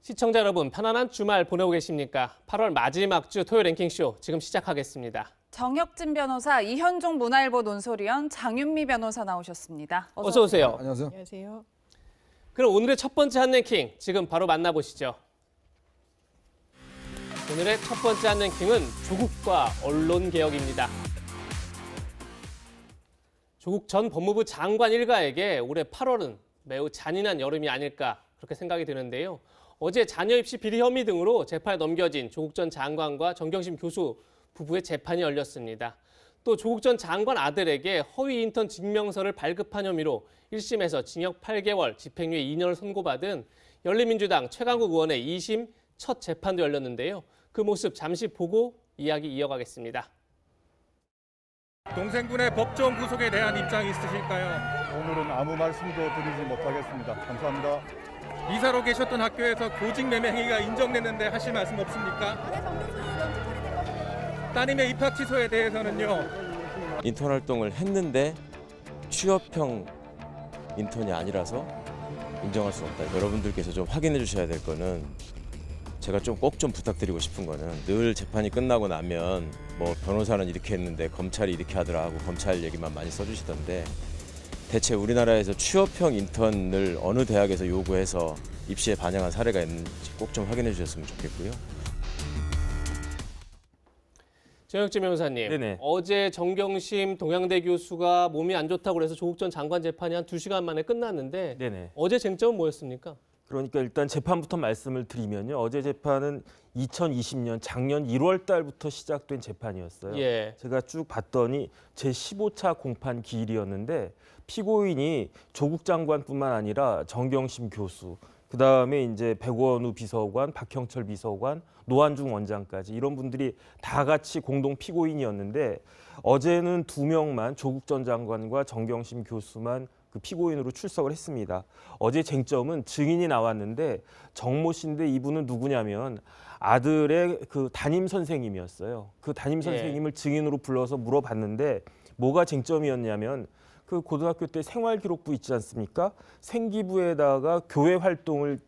시청자 여러분, 편안한 주말 보내고 계십니까? 8월 마지막 주 토요 랭킹쇼 지금 시작하겠습니다. 정혁진 변호사, 이현종 문화일보 논설위원, 장윤미 변호사 나오셨습니다. 어서 오세요. 안녕하세요. 안녕하세요. 그럼 오늘의 첫 번째 한 랭킹 지금 바로 만나보시죠. 오늘의 첫 번째 한 랭킹은 조국과 언론개혁입니다. 조국 전 법무부 장관 일가에게 올해 8월은 매우 잔인한 여름이 아닐까 그렇게 생각이 드는데요. 어제 자녀 입시 비리 혐의 등으로 재판에 넘겨진 조국 전 장관과 정경심 교수 부부의 재판이 열렸습니다. 또 조국 전 장관 아들에게 허위 인턴 증명서를 발급한 혐의로 1심에서 징역 8개월, 집행유예 2년을 선고받은 열린민주당 최강욱 의원의 2심 첫 재판도 열렸는데요. 그 모습 잠시 보고 이야기 이어가겠습니다. 동생분의 법정 구속에 대한 입장 있으실까요? 오늘은 아무 말씀도 드리지 못하겠습니다. 감사합니다. 이사로 계셨던 학교에서 교직 매매 행위가 인정됐는데 하실 말씀 없습니까? 따님의 입학 취소에 대해서는요. 인턴 활동을 했는데 취업형 인턴이 아니라서 인정할 수 없다. 여러분들께서 좀 확인해 주셔야 될 거는 제가 꼭 좀 부탁드리고 싶은 거는 늘 재판이 끝나고 나면 뭐 변호사는 이렇게 했는데 검찰이 이렇게 하더라 하고 검찰 얘기만 많이 써주시던데 대체 우리나라에서 취업형 인턴을 어느 대학에서 요구해서 입시에 반영한 사례가 있는지 꼭 좀 확인해 주셨으면 좋겠고요. 정혁진 변호사님, 네네. 어제 정경심 동양대 교수가 몸이 안 좋다고 해서 조국 전 장관 재판이 한 2시간 만에 끝났는데 네네. 어제 쟁점은 뭐였습니까? 그러니까 일단 재판부터 말씀을 드리면요. 어제 재판은 2020년 작년 1월 달부터 시작된 재판이었어요. 예. 제가 쭉 봤더니 제15차 공판 기일이었는데 피고인이 조국 장관뿐만 아니라 정경심 교수, 그다음에 이제 백원우 비서관, 박형철 비서관, 노한중 원장까지 이런 분들이 다 같이 공동 피고인이었는데 어제는 2명만 조국 전 장관과 정경심 교수만 그 피고인으로 출석을 했습니다. 어제 쟁점은 증인이 나왔는데 정모 씨인데 이분은 누구냐면 아들의 그 담임 선생님이었어요. 그 담임 선생님을 증인으로 불러서 물어봤는데 뭐가 쟁점이었냐면 그 고등학교 때 생활기록부 있지 않습니까? 생기부에다가 교회 활동을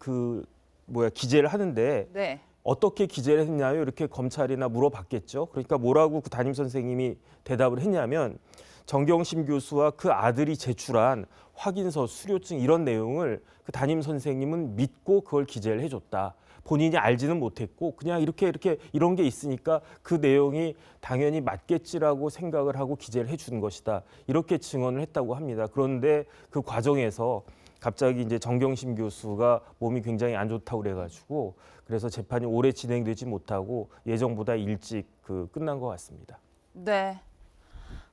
기재를 하는데 네. 어떻게 기재를 했냐요? 이렇게 검찰이나 물어봤겠죠. 그러니까 뭐라고 그 담임 선생님이 대답을 했냐면 정경심 교수와 그 아들이 제출한 확인서, 수료증 이런 내용을 그 담임 선생님은 믿고 그걸 기재를 해줬다. 본인이 알지는 못했고 그냥 이렇게 이런 게 있으니까 그 내용이 당연히 맞겠지라고 생각을 하고 기재를 해준 것이다. 이렇게 증언을 했다고 합니다. 그런데 그 과정에서 갑자기 이제 정경심 교수가 몸이 굉장히 안 좋다고 그래가지고 그래서 재판이 오래 진행되지 못하고 예정보다 일찍 끝난 것 같습니다. 네.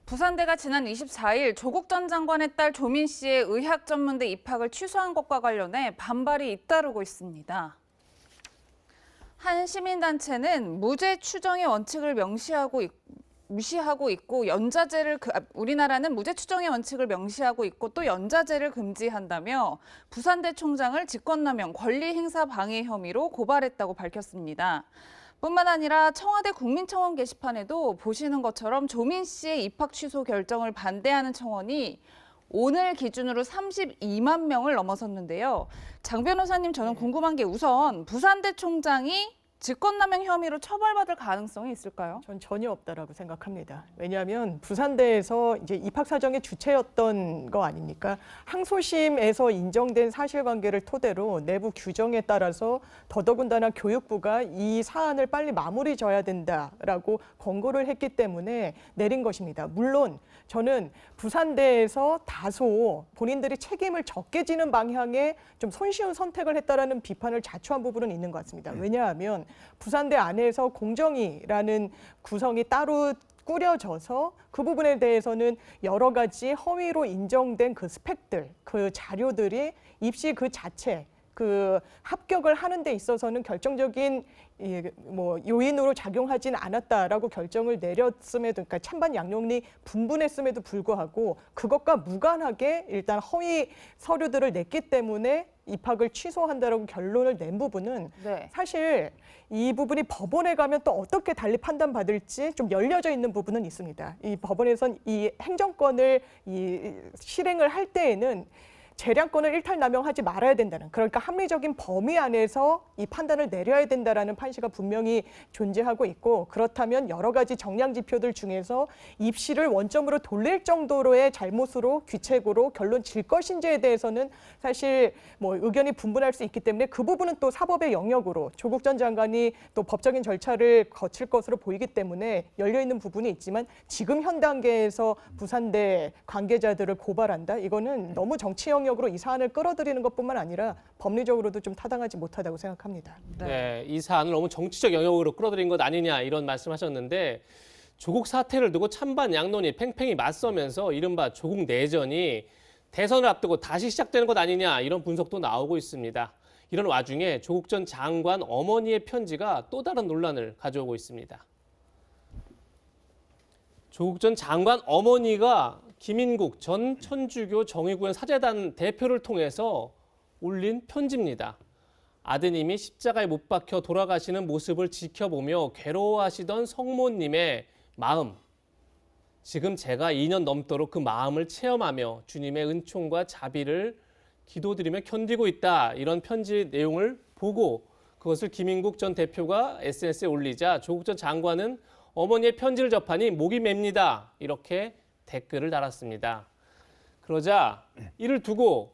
부산대가 지난 24일 조국 전 장관의 딸 조민 씨의 의학전문대 입학을 취소한 것과 관련해 반발이 잇따르고 있습니다. 한 시민단체는 무죄 추정의 원칙을 무시하고 있고 우리나라는 무죄 추정의 원칙을 명시하고 있고 또 연자제를 금지한다며 부산대 총장을 직권남용, 권리행사 방해 혐의로 고발했다고 밝혔습니다. 뿐만 아니라 청와대 국민청원 게시판에도 보시는 것처럼 조민 씨의 입학 취소 결정을 반대하는 청원이 오늘 기준으로 32만 명을 넘어섰는데요. 장 변호사님, 저는 궁금한 게 우선 부산대 총장이 직권남용 혐의로 처벌받을 가능성이 있을까요? 전 전혀 없다라고 생각합니다. 왜냐하면 부산대에서 이제 입학 사정의 주체였던 거 아닙니까? 항소심에서 인정된 사실관계를 토대로 내부 규정에 따라서 더더군다나 교육부가 이 사안을 빨리 마무리 져야 된다라고 권고를 했기 때문에 내린 것입니다. 물론 저는 부산대에서 다소 본인들이 책임을 적게 지는 방향의 좀 손쉬운 선택을 했다라는 비판을 자초한 부분은 있는 것 같습니다. 왜냐하면 부산대 안에서 공정위라는 구성이 따로 꾸려져서 그 부분에 대해서는 여러 가지 허위로 인정된 그 스펙들, 그 자료들이 입시 그 자체, 그 합격을 하는 데 있어서는 결정적인 요인으로 작용하진 않았다라고 결정을 내렸음에도, 그러니까 찬반 양론이 분분했음에도 불구하고 그것과 무관하게 일단 허위 서류들을 냈기 때문에 입학을 취소한다라고 결론을 낸 부분은 사실 이 부분이 법원에 가면 또 어떻게 달리 판단받을지 좀 열려져 있는 부분은 있습니다. 이 법원에선 이 행정권을 실행을 할 때에는 재량권을 일탈남용하지 말아야 된다는, 그러니까 합리적인 범위 안에서 이 판단을 내려야 된다라는 판시가 분명히 존재하고 있고, 그렇다면 여러 가지 정량 지표들 중에서 입시를 원점으로 돌릴 정도로의 잘못으로 귀책으로 결론 질 것인지에 대해서는 사실 뭐 의견이 분분할 수 있기 때문에 그 부분은 또 사법의 영역으로 조국 전 장관이 또 법적인 절차를 거칠 것으로 보이기 때문에 열려 있는 부분이 있지만, 지금 현 단계에서 부산대 관계자들을 고발한다? 이거는 너무 정치 영역으로 이 사안을 끌어들이는 것뿐만 아니라 법리적으로도 좀 타당하지 못하다고 생각합니다. 네, 이 사안을 너무 정치적 영역으로 끌어들인 것 아니냐 이런 말씀하셨는데, 조국 사태를 두고 찬반 양론이 팽팽히 맞서면서 이른바 조국 내전이 대선을 앞두고 다시 시작되는 것 아니냐 이런 분석도 나오고 있습니다. 이런 와중에 조국 전 장관 어머니의 편지가 또 다른 논란을 가져오고 있습니다. 조국 전 장관 어머니가 김인국 전 천주교 정의구현 사제단 대표를 통해서 올린 편지입니다. 아드님이 십자가에 못 박혀 돌아가시는 모습을 지켜보며 괴로워하시던 성모님의 마음, 지금 제가 2년 넘도록 그 마음을 체험하며 주님의 은총과 자비를 기도드리며 견디고 있다. 이런 편지 내용을 보고 그것을 김인국 전 대표가 SNS에 올리자 조국 전 장관은 어머니의 편지를 접하니 목이 맵니다. 이렇게 댓글을 달았습니다. 그러자 이를 두고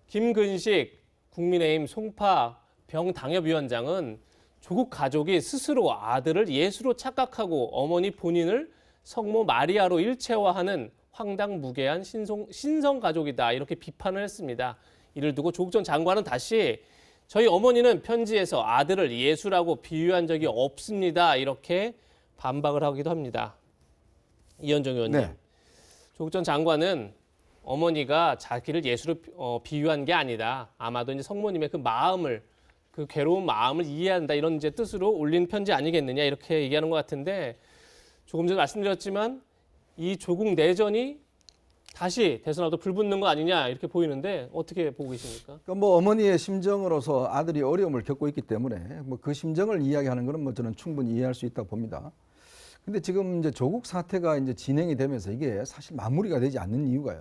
김근식 국민의힘 송파 병당협위원장은 조국 가족이 스스로 아들을 예수로 착각하고 어머니 본인을 성모 마리아로 일체화하는 황당무계한 신성 가족이다. 이렇게 비판을 했습니다. 이를 두고 조국 전 장관은 다시 저희 어머니는 편지에서 아들을 예수라고 비유한 적이 없습니다. 이렇게 반박을 하기도 합니다. 이현정 의원님. 네. 조국 전 장관은 어머니가 자기를 예수로 비유한 게 아니다. 아마도 이제 성모님의 그 마음을, 그 괴로운 마음을 이해한다. 이런 이제 뜻으로 올린 편지 아니겠느냐 이렇게 얘기하는 것 같은데, 조금 전에 말씀드렸지만 이 조국 내전이 다시 대선 앞도 불붙는 거 아니냐 이렇게 보이는데 어떻게 보고 계십니까? 그러니까 뭐 어머니의 심정으로서 아들이 어려움을 겪고 있기 때문에 뭐 그 심정을 이야기하는 것은 뭐 저는 충분히 이해할 수 있다고 봅니다. 근데 지금 이제 조국 사태가 이제 진행이 되면서 이게 사실 마무리가 되지 않는 이유가요.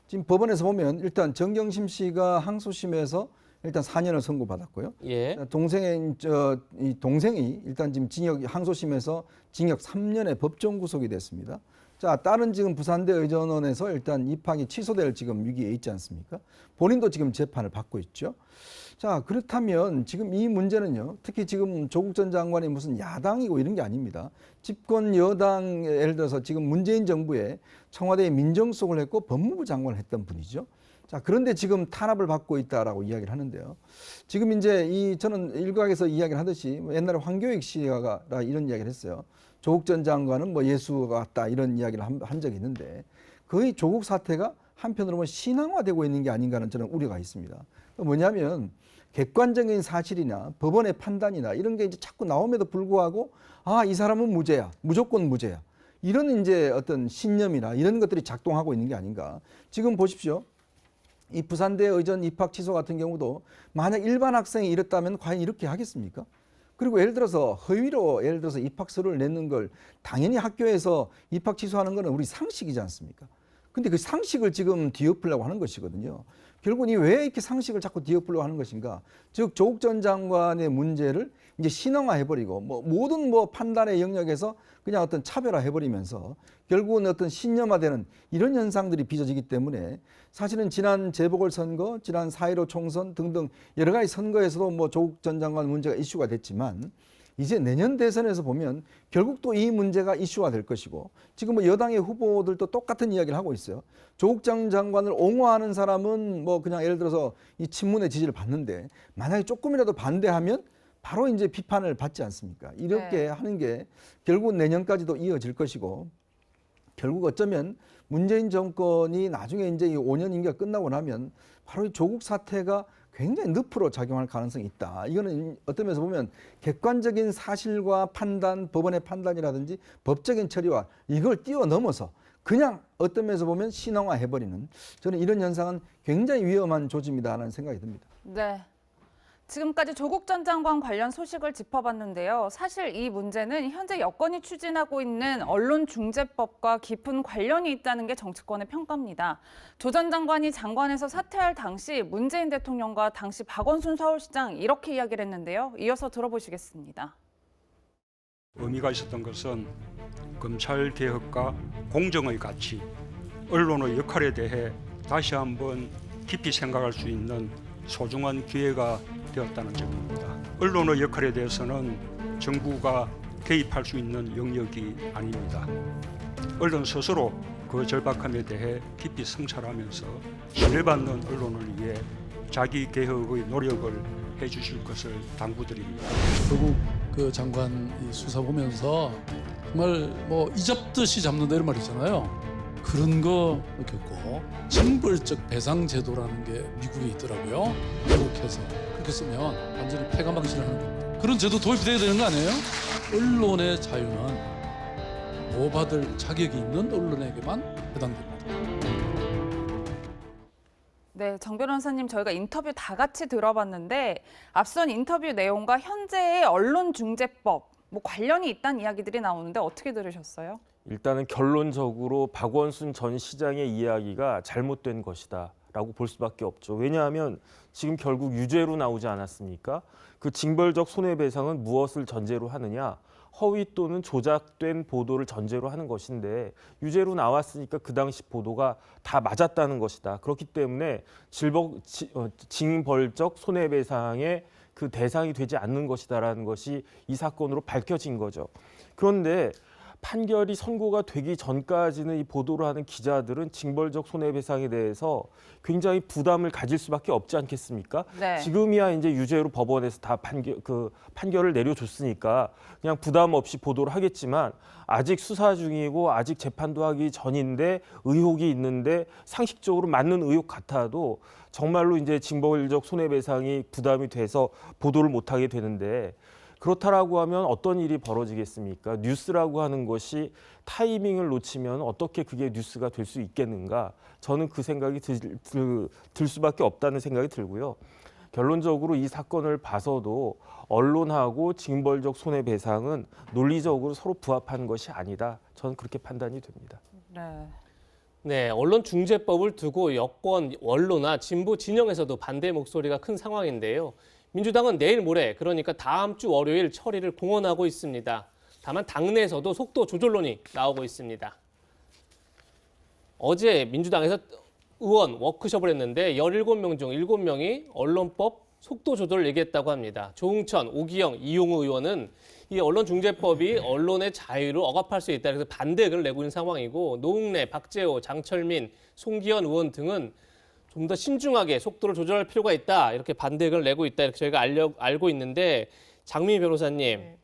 지금 법원에서 보면 일단 정경심 씨가 항소심에서 일단 4년을 선고받았고요. 예. 이 동생이 일단 지금 항소심에서 징역 3년의 법정 구속이 됐습니다. 자, 딸은 지금 부산대 의전원에서 일단 입학이 취소될 지금 위기에 있지 않습니까? 본인도 지금 재판을 받고 있죠. 자, 그렇다면 지금 이 문제는요, 특히 지금 조국 전 장관이 무슨 야당이고 이런 게 아닙니다. 집권 여당, 예를 들어서 지금 문재인 정부에 청와대에 민정수석을 했고 법무부 장관을 했던 분이죠. 자, 그런데 지금 탄압을 받고 있다라고 이야기를 하는데요. 지금 이제 저는 일각에서 이야기를 하듯이 옛날에 황교익 씨가 이런 이야기를 했어요. 조국 전 장관은 뭐 예수가 같다 이런 이야기를 한 적이 있는데, 거의 조국 사태가 한편으로 보면 신앙화되고 있는 게 아닌가 하는 저는 우려가 있습니다. 뭐냐면 객관적인 사실이나 법원의 판단이나 이런 게 이제 자꾸 나옴에도 불구하고 이 사람은 무죄야, 무조건 무죄야, 이런 이제 어떤 신념이나 이런 것들이 작동하고 있는 게 아닌가. 지금 보십시오. 이 부산대 의전 입학 취소 같은 경우도 만약 일반 학생이 이랬다면 과연 이렇게 하겠습니까? 그리고 예를 들어서 허위로 예를 들어서 입학서를 내는 걸 당연히 학교에서 입학 취소하는 거는 우리 상식이지 않습니까? 근데 그 상식을 지금 뒤엎으려고 하는 것이거든요. 결국은 왜 이렇게 상식을 자꾸 뒤엎으려고 하는 것인가? 즉 조국 전 장관의 문제를 이제 신앙화해버리고 모든 판단의 영역에서 그냥 어떤 차별화해버리면서 결국은 어떤 신념화되는 이런 현상들이 빚어지기 때문에 사실은 지난 재보궐선거, 지난 4.15 총선 등등 여러 가지 선거에서도 조국 전 장관 문제가 이슈가 됐지만, 이제 내년 대선에서 보면 결국 또 이 문제가 이슈화 될 것이고, 지금 여당의 후보들도 똑같은 이야기를 하고 있어요. 조국 전 장관을 옹호하는 사람은 그냥 예를 들어서 이 친문의 지지를 받는데, 만약에 조금이라도 반대하면 바로 이제 비판을 받지 않습니까? 이렇게 하는 게 결국 내년까지도 이어질 것이고, 결국 어쩌면 문재인 정권이 나중에 이제 이 5년 임기가 끝나고 나면 바로 이 조국 사태가 굉장히 늪으로 작용할 가능성이 있다. 이거는 어떤 면에서 보면 객관적인 사실과 판단, 법원의 판단이라든지 법적인 처리와 이걸 뛰어넘어서 그냥 어떤 면에서 보면 신앙화해버리는, 저는 이런 현상은 굉장히 위험한 조짐이다라는 생각이 듭니다. 네. 지금까지 조국 전 장관 관련 소식을 짚어봤는데요. 사실 이 문제는 현재 여권이 추진하고 있는 언론중재법과 깊은 관련이 있다는 게 정치권의 평가입니다. 조 전 장관이 장관에서 사퇴할 당시 문재인 대통령과 당시 박원순 서울시장 이렇게 이야기를 했는데요. 이어서 들어보시겠습니다. 의미가 있었던 것은 검찰 개혁과 공정의 가치, 언론의 역할에 대해 다시 한번 깊이 생각할 수 있는 소중한 기회가 되었다는 점입니다. 언론의 역할에 대해서는 정부가 개입할 수 있는 영역이 아닙니다. 언론 스스로 그 절박함에 대해 깊이 성찰하면서 신뢰받는 언론을 위해 자기 개혁의 노력을 해주실 것을 당부드립니다. 조국 그 장관 이 수사 보면서 정말 뭐 잊었듯이 잡는다 이런 말 있잖아요. 그런 거 느꼈고 징벌적 배상 제도라는 게 미국에 있더라고요. 미국에서 그렇게 쓰면 완전히 폐가망신하는 겁니다. 그런 제도 도입돼야 되는 거 아니에요? 언론의 자유는 보호받을 자격이 있는 언론에게만 해당됩니다. 네, 정 변호사님 저희가 인터뷰 다 같이 들어봤는데 앞선 인터뷰 내용과 현재의 언론중재법 뭐 관련이 있다는 이야기들이 나오는데 어떻게 들으셨어요? 일단은 결론적으로 박원순 전 시장의 이야기가 잘못된 것이다라고 볼 수밖에 없죠. 왜냐하면 지금 결국 유죄로 나오지 않았습니까? 그 징벌적 손해배상은 무엇을 전제로 하느냐? 허위 또는 조작된 보도를 전제로 하는 것인데 유죄로 나왔으니까 그 당시 보도가 다 맞았다는 것이다. 그렇기 때문에 징벌적 손해배상의 그 대상이 되지 않는 것이다라는 것이 이 사건으로 밝혀진 거죠. 그런데 판결이 선고가 되기 전까지는 이 보도를 하는 기자들은 징벌적 손해배상에 대해서 굉장히 부담을 가질 수밖에 없지 않겠습니까? 네. 지금이야 이제 유죄로 법원에서 다 판결을 내려줬으니까 그냥 부담 없이 보도를 하겠지만 아직 수사 중이고 아직 재판도 하기 전인데 의혹이 있는데 상식적으로 맞는 의혹 같아도 정말로 이제 징벌적 손해배상이 부담이 돼서 보도를 못하게 되는데 그렇다라고 하면 어떤 일이 벌어지겠습니까? 뉴스라고 하는 것이 타이밍을 놓치면 어떻게 그게 뉴스가 될 수 있겠는가? 저는 그 생각이 들 수밖에 없다는 생각이 들고요. 결론적으로 이 사건을 봐서도 언론하고 징벌적 손해배상은 논리적으로 서로 부합하는 것이 아니다. 저는 그렇게 판단이 됩니다. 네. 네, 언론중재법을 두고 여권, 원로나 진보 진영에서도 반대 목소리가 큰 상황인데요. 민주당은 내일 모레, 그러니까 다음 주 월요일 처리를 공언하고 있습니다. 다만 당내에서도 속도 조절론이 나오고 있습니다. 어제 민주당에서 의원 워크숍을 했는데 17명 중 7명이 언론법 속도 조절을 얘기했다고 합니다. 조응천, 오기영, 이용우 의원은 이 언론중재법이 언론의 자유를 억압할 수 있다. 그래서 반대 의견을 내고 있는 상황이고 노웅래, 박재호, 장철민, 송기현 의원 등은 좀 더 신중하게 속도를 조절할 필요가 있다. 이렇게 반대 의견을 내고 있다. 이렇게 저희가 알고 있는데 장민희 변호사님, 네.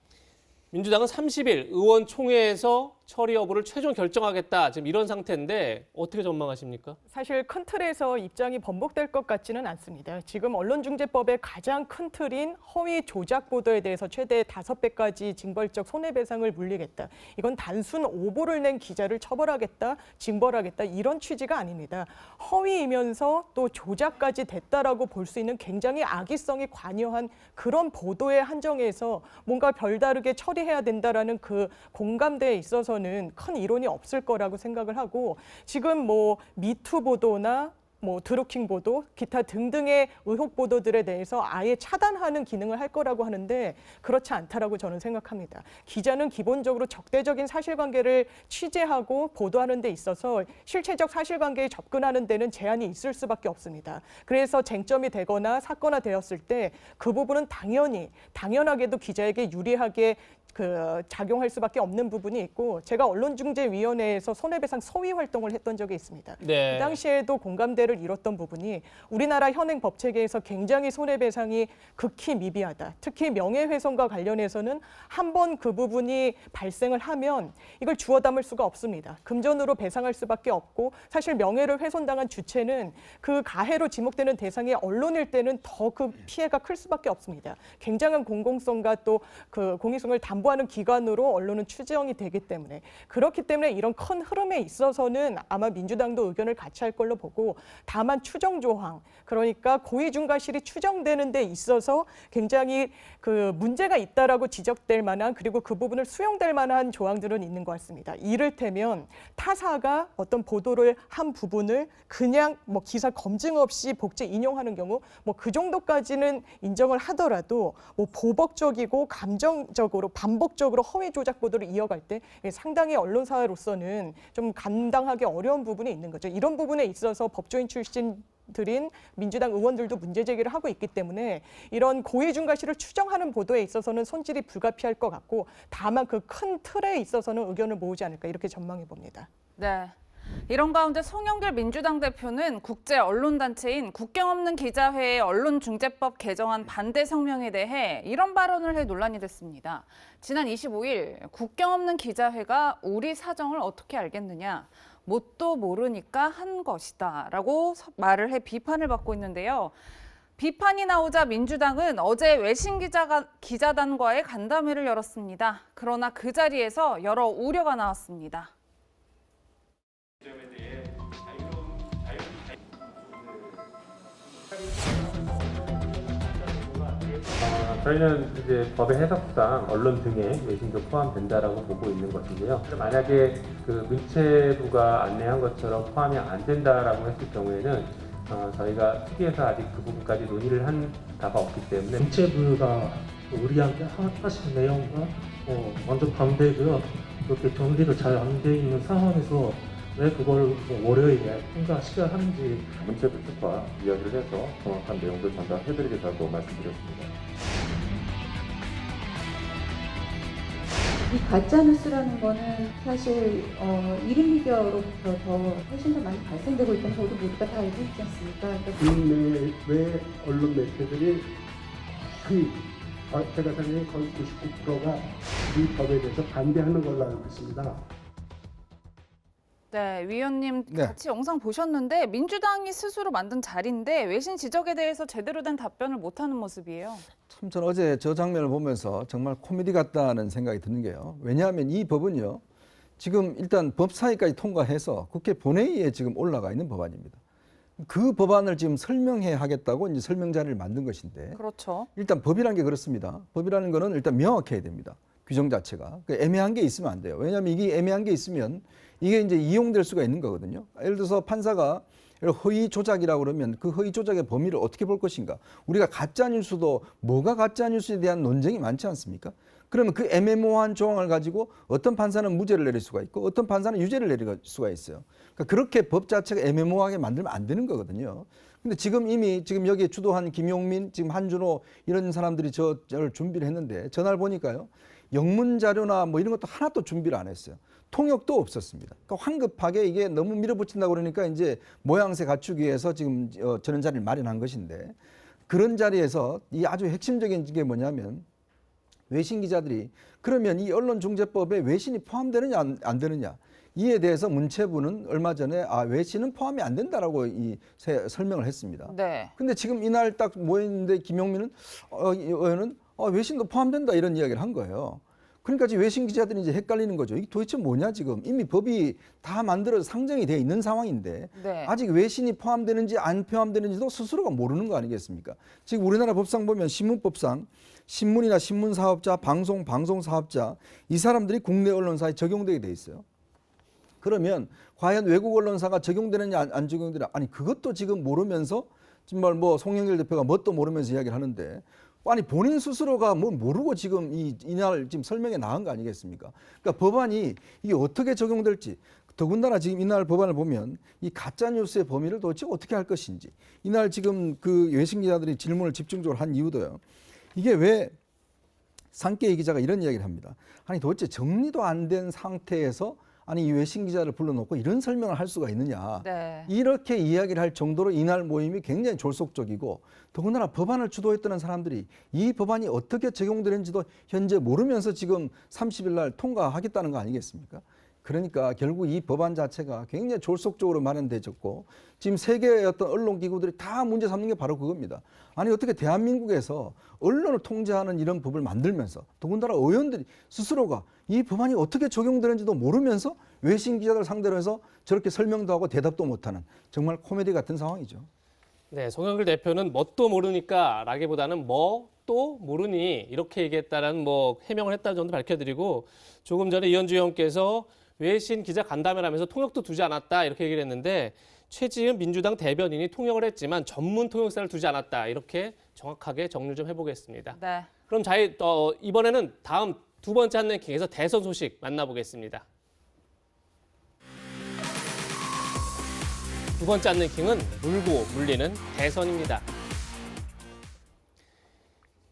민주당은 30일 의원총회에서 처리 여부를 최종 결정하겠다. 지금 이런 상태인데 어떻게 전망하십니까? 사실 큰 틀에서 입장이 번복될 것 같지는 않습니다. 지금 언론중재법의 가장 큰 틀인 허위 조작 보도에 대해서 최대 5배까지 징벌적 손해배상을 물리겠다. 이건 단순 오보를 낸 기자를 처벌하겠다, 징벌하겠다 이런 취지가 아닙니다. 허위이면서 또 조작까지 됐다라고 볼 수 있는 굉장히 악의성이 관여한 그런 보도의 한정에서 뭔가 별다르게 처리해야 된다라는 그 공감대에 있어서는 큰 이론이 없을 거라고 생각을 하고 지금 뭐 미투 보도나 뭐 드루킹 보도, 기타 등등의 의혹 보도들에 대해서 아예 차단하는 기능을 할 거라고 하는데 그렇지 않다라고 저는 생각합니다. 기자는 기본적으로 적대적인 사실관계를 취재하고 보도하는 데 있어서 실체적 사실관계에 접근하는 데는 제한이 있을 수밖에 없습니다. 그래서 쟁점이 되거나 사건화되었을 때 그 부분은 당연하게도 기자에게 유리하게 작용할 수밖에 없는 부분이 있고 제가 언론중재위원회에서 손해배상 소위 활동을 했던 적이 있습니다. 네. 그 당시에도 공감대를 이뤘던 부분이 우리나라 현행 법체계에서 굉장히 손해배상이 극히 미비하다. 특히 명예훼손과 관련해서는 한 번 그 부분이 발생을 하면 이걸 주워 담을 수가 없습니다. 금전으로 배상할 수밖에 없고 사실 명예를 훼손당한 주체는 그 가해로 지목되는 대상이 언론일 때는 더 그 피해가 클 수밖에 없습니다. 굉장한 공공성과 또 그 공익성을 담보하는 기관으로 언론은 추정이 되기 때문에 그렇기 때문에 이런 큰 흐름에 있어서는 아마 민주당도 의견을 같이 할 걸로 보고 다만 추정 조항, 그러니까 고의중과실이 추정되는 데 있어서 굉장히 그 문제가 있다라고 지적될 만한, 그리고 그 부분을 수용될 만한 조항들은 있는 것 같습니다. 이를테면 타사가 어떤 보도를 한 부분을 그냥 뭐 기사 검증 없이 복제 인용하는 경우 뭐 그 정도까지는 인정을 하더라도 뭐 보복적이고 감정적으로 반복적으로 허위 조작 보도를 이어갈 때 상당히 언론사로서는 좀 감당하기 어려운 부분이 있는 거죠. 이런 부분에 있어서 법조인 출신들인 민주당 의원들도 문제 제기를 하고 있기 때문에 이런 고의중과실을 추정하는 보도에 있어서는 손질이 불가피할 것 같고, 다만 그 큰 틀에 있어서는 의견을 모으지 않을까 이렇게 전망해 봅니다. 네. 이런 가운데 송영길 민주당 대표는 국제 언론단체인 국경 없는 기자회의 언론중재법 개정안 반대 성명에 대해 이런 발언을 해 논란이 됐습니다. 지난 25일 국경 없는 기자회가 우리 사정을 어떻게 알겠느냐, 뭣도 모르니까 한 것이다 라고 말을 해 비판을 받고 있는데요. 비판이 나오자 민주당은 어제 외신 기자단과의 간담회를 열었습니다. 그러나 그 자리에서 여러 우려가 나왔습니다. 저희는 이제 법의 해석상 언론 등의 외신도 포함된다라고 보고 있는 것인데요. 만약에 그 문체부가 안내한 것처럼 포함이 안 된다라고 했을 경우에는 저희가 특위에서 아직 그 부분까지 논의를 한 바가 없기 때문에 문체부가 우리한테 하신 내용과 완전 반대고요. 그렇게 정리가 잘 안 돼 있는 상황에서 왜 그걸 월요일에 통과시켜야 하는지 문체부 측과 이야기를 해서 정확한 내용들 전달해드리겠다고 말씀드렸습니다. 이 가짜뉴스라는 거는 사실 1인 미디어로부터 더 훨씬 더 많이 발생되고 있다는 것도 모두가 다 알고 있지 않습니까? 국내외 언론 매체들이 제가 생각에 거의 99%가 이 법에 대해서 반대하는 걸로 알고 있습니다. 네, 위원님 같이 영상 보셨는데 민주당이 스스로 만든 자리인데 외신 지적에 대해서 제대로 된 답변을 못하는 모습이에요. 참 저는 어제 저 장면을 보면서 정말 코미디 같다는 생각이 드는 게요. 왜냐하면 이 법은요, 지금 일단 법사위까지 통과해서 국회 본회의에 지금 올라가 있는 법안입니다. 그 법안을 지금 설명해 하겠다고 이제 설명 자리를 만든 것인데, 그렇죠. 일단 법이라는 게 그렇습니다. 법이라는 거는 일단 명확해야 됩니다. 규정 자체가. 애매한 게 있으면 안 돼요. 왜냐하면 이게 애매한 게 있으면 이게 이제 이용될 수가 있는 거거든요. 예를 들어서 판사가 허위 조작이라고 그러면 그 허위 조작의 범위를 어떻게 볼 것인가. 우리가 가짜 뉴스도 뭐가 가짜 뉴스에 대한 논쟁이 많지 않습니까? 그러면 그 애매모호한 조항을 가지고 어떤 판사는 무죄를 내릴 수가 있고 어떤 판사는 유죄를 내릴 수가 있어요. 그러니까 그렇게 법 자체가 애매모호하게 만들면 안 되는 거거든요. 근데 지금 이미 지금 여기에 주도한 김용민, 지금 한준호 이런 사람들이 저를 준비를 했는데 전화를 보니까요, 영문 자료나 뭐 이런 것도 하나도 준비를 안 했어요. 통역도 없었습니다. 그러니까 황급하게 이게 너무 밀어붙인다고 그러니까 이제 모양새 갖추기 위해서 지금 저런 자리를 마련한 것인데, 그런 자리에서 이 아주 핵심적인 게 뭐냐면 외신 기자들이 그러면 이 언론중재법에 외신이 포함되느냐 안 되느냐, 이에 대해서 문체부는 얼마 전에 외신은 포함이 안 된다라고 설명을 했습니다. 네. 근데 지금 이날 딱 모였는데 김용민은 의원은 외신도 포함된다 이런 이야기를 한 거예요. 그러니까 지금 외신 기자들이 이제 헷갈리는 거죠. 이게 도대체 뭐냐 지금. 이미 법이 다 만들어서 상정이 돼 있는 상황인데 네. 아직 외신이 포함되는지 안 포함되는지도 스스로가 모르는 거 아니겠습니까? 지금 우리나라 법상 보면 신문법상 신문이나 신문사업자, 방송사업자 이 사람들이 국내 언론사에 적용되게 돼 있어요. 그러면 과연 외국 언론사가 적용되느냐 안 적용되느냐, 아니 그것도 지금 모르면서 정말 뭐 송영길 대표가 뭣도 모르면서 이야기를 하는데, 아니 본인 스스로가 뭘 모르고 지금 이날 지금 설명에 나온 거 아니겠습니까? 그러니까 법안이 이게 어떻게 적용될지, 더군다나 지금 이날 법안을 보면 이 가짜 뉴스의 범위를 도대체 어떻게 할 것인지, 이날 지금 그 외신 기자들이 질문을 집중적으로 한 이유도요. 이게 왜 상케이 기자가 이런 이야기를 합니다. 아니 도대체 정리도 안 된 상태에서 아니 이 외신 기자를 불러놓고 이런 설명을 할 수가 있느냐. 네. 이렇게 이야기를 할 정도로 이날 모임이 굉장히 졸속적이고, 더군다나 법안을 주도했던 사람들이 이 법안이 어떻게 적용되는지도 현재 모르면서 지금 30일 날 통과하겠다는 거 아니겠습니까? 그러니까 결국 이 법안 자체가 굉장히 졸속적으로 마련되졌고 지금 세계의 어떤 언론기구들이 다 문제 삼는 게 바로 그겁니다. 아니 어떻게 대한민국에서 언론을 통제하는 이런 법을 만들면서 더군다나 의원들이 스스로가 이 법안이 어떻게 적용되는지도 모르면서 외신 기자들 상대로 해서 저렇게 설명도 하고 대답도 못하는 정말 코미디 같은 상황이죠. 네, 송영길 대표는 뭣도 모르니까 라기보다는 또 모르니 이렇게 얘기했다라는 해명을 했다는 정도 밝혀드리고 조금 전에 이현주 의원께서 외신 기자 간담회를 하면서 통역도 두지 않았다 이렇게 얘기를 했는데 최지은 민주당 대변인이 통역을 했지만 전문 통역사를 두지 않았다 이렇게 정확하게 정리를 좀 해보겠습니다. 네. 그럼 이번에는 다음 두 번째 한 랭킹에서 대선 소식 만나보겠습니다. 두 번째 한 랭킹은 물고 물리는 대선입니다.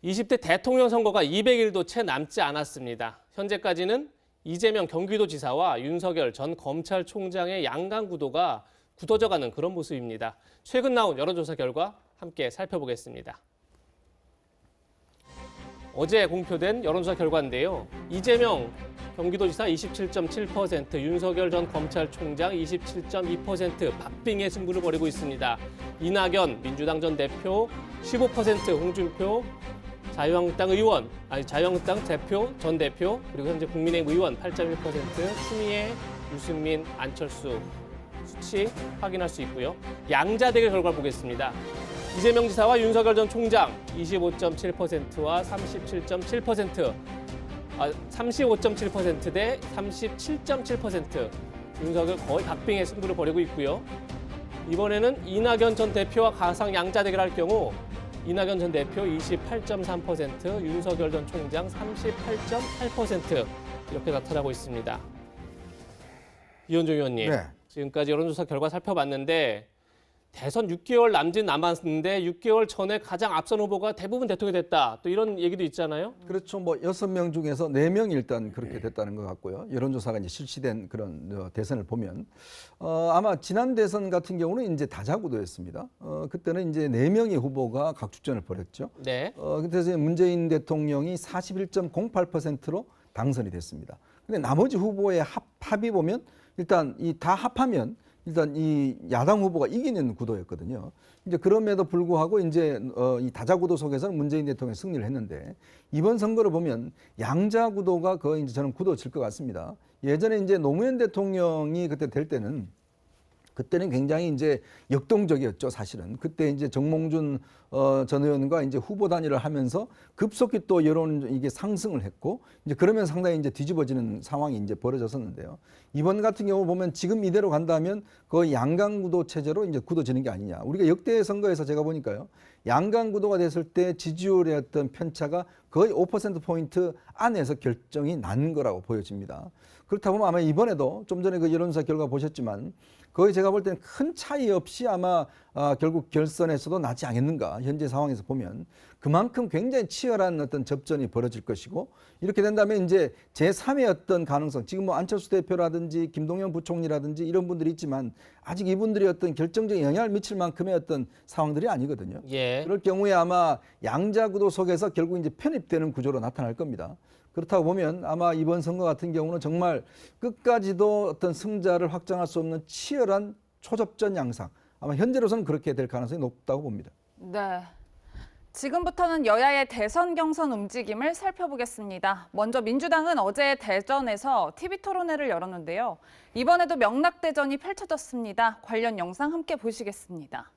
20대 대통령 선거가 200일도 채 남지 않았습니다. 현재까지는 이재명 경기도지사와 윤석열 전 검찰총장의 양강 구도가 굳어져가는 그런 모습입니다. 최근 나온 여론조사 결과 함께 살펴보겠습니다. 어제 공표된 여론조사 결과인데요. 이재명 경기도지사 27.7%, 윤석열 전 검찰총장 27.2% 박빙의 승부를 벌이고 있습니다. 이낙연 민주당 전 대표 15%, 홍준표 자유한국당 대표 전 대표 그리고 현재 국민의힘 의원 8.1%, 추미애, 유승민, 안철수 수치 확인할 수 있고요. 양자 대결 결과를 보겠습니다. 이재명 지사와 윤석열 전 총장 25.7%와 37.7%, 35.7% 대 37.7%, 윤석열 거의 박빙의 승부를 벌이고 있고요. 이번에는 이낙연 전 대표와 가상 양자 대결할 경우 이낙연 전 대표 28.3%, 윤석열 전 총장 38.8% 이렇게 나타나고 있습니다. 이현종 의원님, 네. 지금까지 여론조사 결과 살펴봤는데 대선 6개월 남았는데 6개월 전에 가장 앞선 후보가 대부분 대통령이 됐다. 또 이런 얘기도 있잖아요. 그렇죠. 6명 중에서 4명이 일단 그렇게 됐다는 것 같고요. 여론조사가 이제 실시된 그런 대선을 보면 아마 지난 대선 같은 경우는 이제 다자구도였습니다. 그때는 이제 4명의 후보가 각축전을 벌였죠. 네. 그래서 문재인 대통령이 41.08%로 당선이 됐습니다. 근데 나머지 후보의 합이 보면 일단 이 다 합하면 일단 이 야당 후보가 이기는 구도였거든요. 이제 그럼에도 불구하고 이제 이 다자구도 속에서는 문재인 대통령이 승리를 했는데 이번 선거를 보면 양자 구도가 거의 이제 저는 굳어질 것 같습니다. 예전에 이제 노무현 대통령이 그때 될 때는 그때는 굉장히 이제 역동적이었죠, 사실은. 그때 이제 정몽준 전 의원과 이제 후보 단일을 하면서 급속히 또 여론 이게 상승을 했고 이제 그러면 상당히 이제 뒤집어지는 상황이 이제 벌어졌었는데요. 이번 같은 경우 보면 지금 이대로 간다면 거의 양강구도 체제로 이제 굳어지는 게 아니냐. 우리가 역대 선거에서 제가 보니까요. 양강구도가 됐을 때 지지율의 어떤 편차가 거의 5%포인트 안에서 결정이 난 거라고 보여집니다. 그렇다 보면 아마 이번에도 좀 전에 그 여론조사 결과 보셨지만 거의 제가 볼 때는 큰 차이 없이 아마 결국 결선에서도 나지 않겠는가. 현재 상황에서 보면 그만큼 굉장히 치열한 어떤 접전이 벌어질 것이고 이렇게 된다면 이제 제3의 어떤 가능성 지금 뭐 안철수 대표라든지 김동연 부총리라든지 이런 분들이 있지만 아직 이분들이 어떤 결정적인 영향을 미칠 만큼의 어떤 상황들이 아니거든요. 예. 그럴 경우에 아마 양자구도 속에서 결국 이제 편입되는 구조로 나타날 겁니다. 그렇다고 보면 아마 이번 선거 같은 경우는 정말 끝까지도 어떤 승자를 확정할 수 없는 치열한 초접전 양상. 아마 현재로서는 그렇게 될 가능성이 높다고 봅니다. 네. 지금부터는 여야의 대선 경선 움직임을 살펴보겠습니다. 먼저 민주당은 어제 대전에서 TV토론회를 열었는데요. 이번에도 명락대전이 펼쳐졌습니다. 관련 영상 함께 보시겠습니다.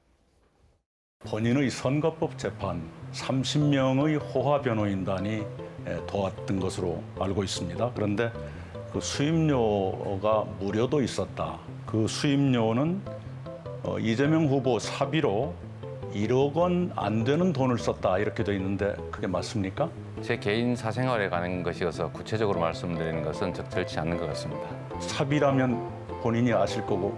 본인의 선거법 재판 30명의 호화 변호인단이 도왔던 것으로 알고 있습니다. 그런데 그 수임료가 무료도 있었다. 그 수임료는 이재명 후보 사비로 1억 원 안 되는 돈을 썼다 이렇게 돼 있는데 그게 맞습니까? 제 개인 사생활에 관한 것이어서 구체적으로 말씀드리는 것은 적절치 않는 것 같습니다. 사비라면 본인이 아실 거고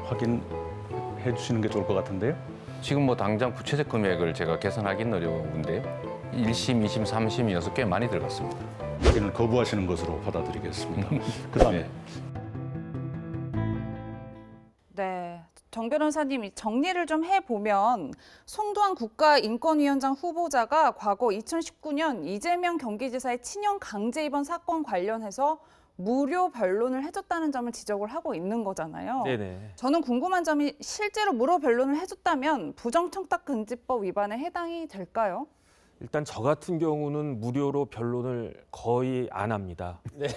확인해 주시는 게 좋을 것 같은데요. 지금 뭐 당장 구체적 금액을 제가 계산하기는 어려운데요. 1심, 2심, 3심이어서 꽤 많이 들어갔습니다. 확인을 거부하시는 것으로 받아들이겠습니다. 그다음에 네, 정 변호사님 정리를 좀 해보면 송도한 국가인권위원장 후보자가 과거 2019년 이재명 경기지사의 친형 강제 입원 사건 관련해서 무료 변론을 해줬다는 점을 지적을 하고 있는 거잖아요. 네네. 저는 궁금한 점이 실제로 무료 변론을 해줬다면 부정청탁금지법 위반에 해당이 될까요? 일단 저 같은 경우는 무료로 변론을 거의 안 합니다. 네.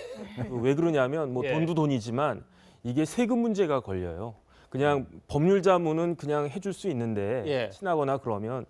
왜 그러냐면 뭐 예. 돈도 돈이지만 이게 세금 문제가 걸려요. 그냥 법률 자문은 그냥 해줄 수 있는데 예. 친하거나 그러면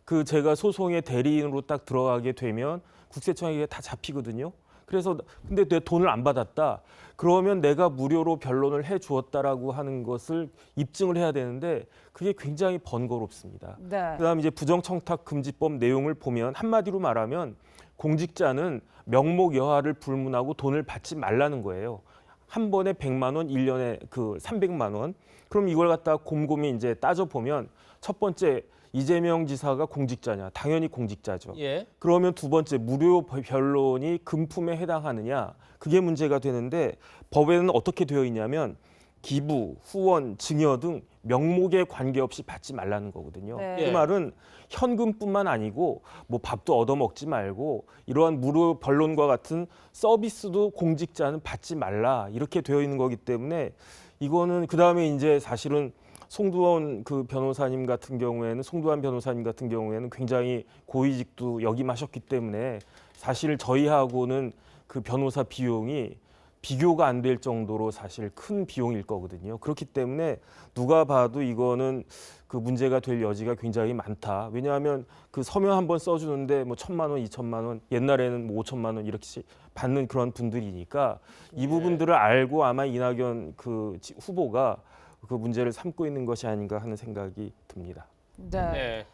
그 제가 소송의 대리인으로 딱 들어가게 되면 국세청에게 다 잡히거든요. 그래서 근데 내 돈을 안 받았다. 그러면 내가 무료로 변론을 해 주었다라고 하는 것을 입증을 해야 되는데 그게 굉장히 번거롭습니다. 네. 그다음 이제 부정청탁금지법 내용을 보면 한마디로 말하면 공직자는 명목 여하를 불문하고 돈을 받지 말라는 거예요. 한 번에 100만 원, 1년에 그 300만 원. 그럼 이걸 갖다 곰곰이 이제 따져 보면 첫 번째 이재명 지사가 공직자냐? 당연히 공직자죠. 예. 그러면 두 번째 무료 변론이 금품에 해당하느냐? 그게 문제가 되는데 법에는 어떻게 되어 있냐면 기부, 후원, 증여 등 명목에 관계없이 받지 말라는 거거든요. 네. 그 말은 현금뿐만 아니고 뭐 밥도 얻어먹지 말고 이러한 무료 변론과 같은 서비스도 공직자는 받지 말라 이렇게 되어 있는 거기 때문에 이거는 그다음에 이제 사실은 송두환 변호사님 같은 경우에는 굉장히 고위직도 역임하셨기 때문에 사실 저희하고는 그 변호사 비용이 비교가 안 될 정도로 사실 큰 비용일 거거든요. 그렇기 때문에 누가 봐도 이거는 그 문제가 될 여지가 굉장히 많다. 왜냐하면 그 서면 한번 써주는데 뭐 1,000만 원, 2,000만 원, 옛날에는 뭐 5,000만 원 이렇게 받는 그런 분들이니까 이 부분들을 알고 아마 이낙연 그 후보가 그 문제를 삼고 있는 것이 아닌가 하는 생각이 듭니다. 네. 네.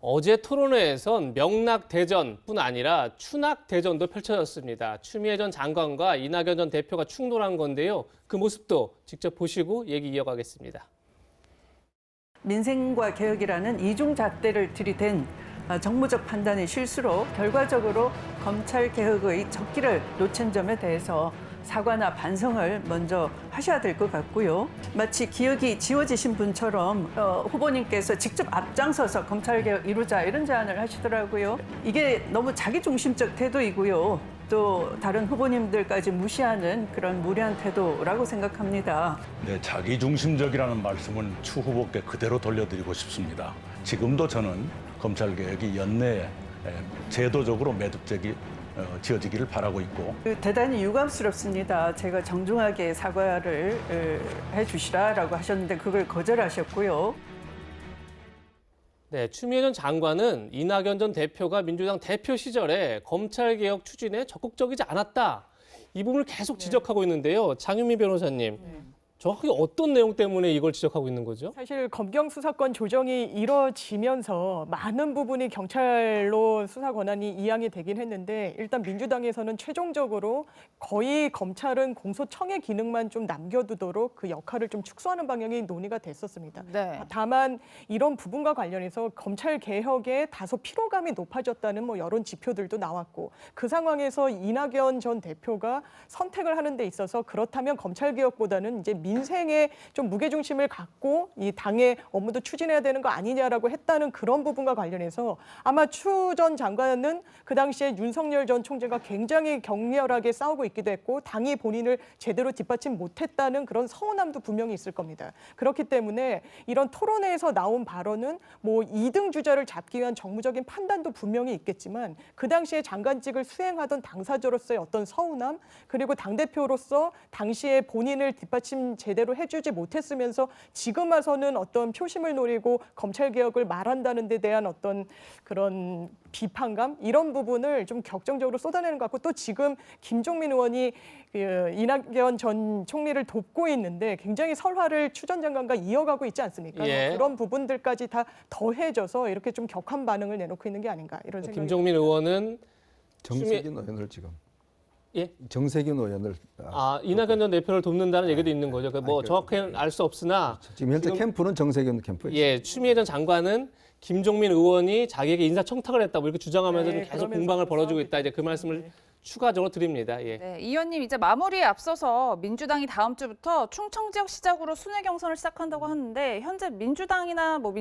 어제 토론회에선 명락대전뿐 아니라 추낙대전도 펼쳐졌습니다. 추미애 전 장관과 이낙연 전 대표가 충돌한 건데요. 그 모습도 직접 보시고 얘기 이어가겠습니다. 민생과 개혁이라는 이중잣대를 들이댄 정무적 판단의 실수로 결과적으로 검찰 개혁의 적기를 놓친 점에 대해서 사과나 반성을 먼저 하셔야 될 것 같고요. 마치 기억이 지워지신 분처럼 후보님께서 직접 앞장서서 검찰개혁 이루자 이런 제안을 하시더라고요. 이게 너무 자기중심적 태도이고요. 또 다른 후보님들까지 무시하는 그런 무례한 태도라고 생각합니다. 네, 자기중심적이라는 말씀은 추 후보께 그대로 돌려드리고 싶습니다. 지금도 저는 검찰개혁이 연내에 제도적으로 매듭적이 지어지기를 바라고 있고 대단히 유감스럽습니다. 제가 정중하게 사과를 해주시라라고 하셨는데 그걸 거절하셨고요. 네, 추미애 전 장관은 이낙연 전 대표가 민주당 대표 시절에 검찰개혁 추진에 적극적이지 않았다. 이 부분을 계속 지적하고 있는데요. 장윤미 변호사님, 정확히 어떤 내용 때문에 이걸 지적하고 있는 거죠? 사실 검경 수사권 조정이 이뤄지면서 많은 부분이 경찰로 수사 권한이 이양이 되긴 했는데 일단 민주당에서는 최종적으로 거의 검찰은 공소청의 기능만 좀 남겨두도록 그 역할을 좀 축소하는 방향이 논의가 됐었습니다. 네. 다만 이런 부분과 관련해서 검찰 개혁에 다소 피로감이 높아졌다는 뭐 여론 지표들도 나왔고 그 상황에서 이낙연 전 대표가 선택을 하는 데 있어서 그렇다면 검찰 개혁보다는 이제 민생에 좀 무게중심을 갖고 이 당의 업무도 추진해야 되는 거 아니냐라고 했다는 그런 부분과 관련해서 아마 추 전 장관은 그 당시에 윤석열 전 총재가 굉장히 격렬하게 싸우고 있기도 했고 당이 본인을 제대로 뒷받침 못했다는 그런 서운함도 분명히 있을 겁니다. 그렇기 때문에 이런 토론회에서 나온 발언은 뭐 2등 주자를 잡기 위한 정무적인 판단도 분명히 있겠지만 그 당시에 장관직을 수행하던 당사자로서의 어떤 서운함 그리고 당대표로서 당시에 본인을 뒷받침 제대로 해주지 못했으면서 지금 와서는 어떤 표심을 노리고 검찰개혁을 말한다는 데 대한 어떤 그런 비판감 이런 부분을 좀 격정적으로 쏟아내는 것 같고 또 지금 김종민 의원이 이낙연 전 총리를 돕고 있는데 굉장히 설화를 추 전 장관과 이어가고 있지 않습니까? 예. 그런 부분들까지 다 더해져서 이렇게 좀 격한 반응을 내놓고 있는 게 아닌가 이런 생각이 김종민 의원은 정세균 의원을 지금 예? 정세균 의원을 이낙연 전 대표를 돕는다는 얘기도 있는 거죠. 뭐 정확히는 알 수 없으나 지금 현재 캠프는 정세균 캠프예요. 예, 추미애 전 장관은 김종민 의원이 자기에게 인사청탁을 했다고 이렇게 주장하면서 좀 계속 공방을 벌어지고 있다. 이제 그 말씀을 추가적으로 드립니다. 예. 네, 이 의원님 이제 마무리에 앞서서 민주당이 다음 주부터 충청 지역 시작으로 순회 경선을 시작한다고 하는데 현재 민주당이나 뭐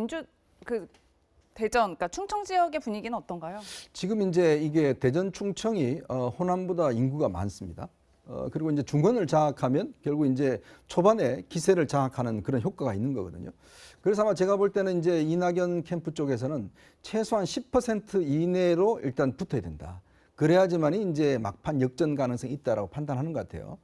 대전, 그러니까 충청 지역의 분위기는 어떤가요? 지금 이제 이게 대전 충청이 호남보다 인구가 많습니다. 그리고 이제 중간을 장악하면 결국 이제 초반에 기세를 장악하는 그런 효과가 있는 거거든요. 그래서 아마 제가 볼 때는 이제 이낙연 캠프 쪽에서는 최소한 10% 이내로 일단 붙어야 된다. 그래야지만이 이제 막판 역전 가능성이 있다라고 판단하는 것 같아요.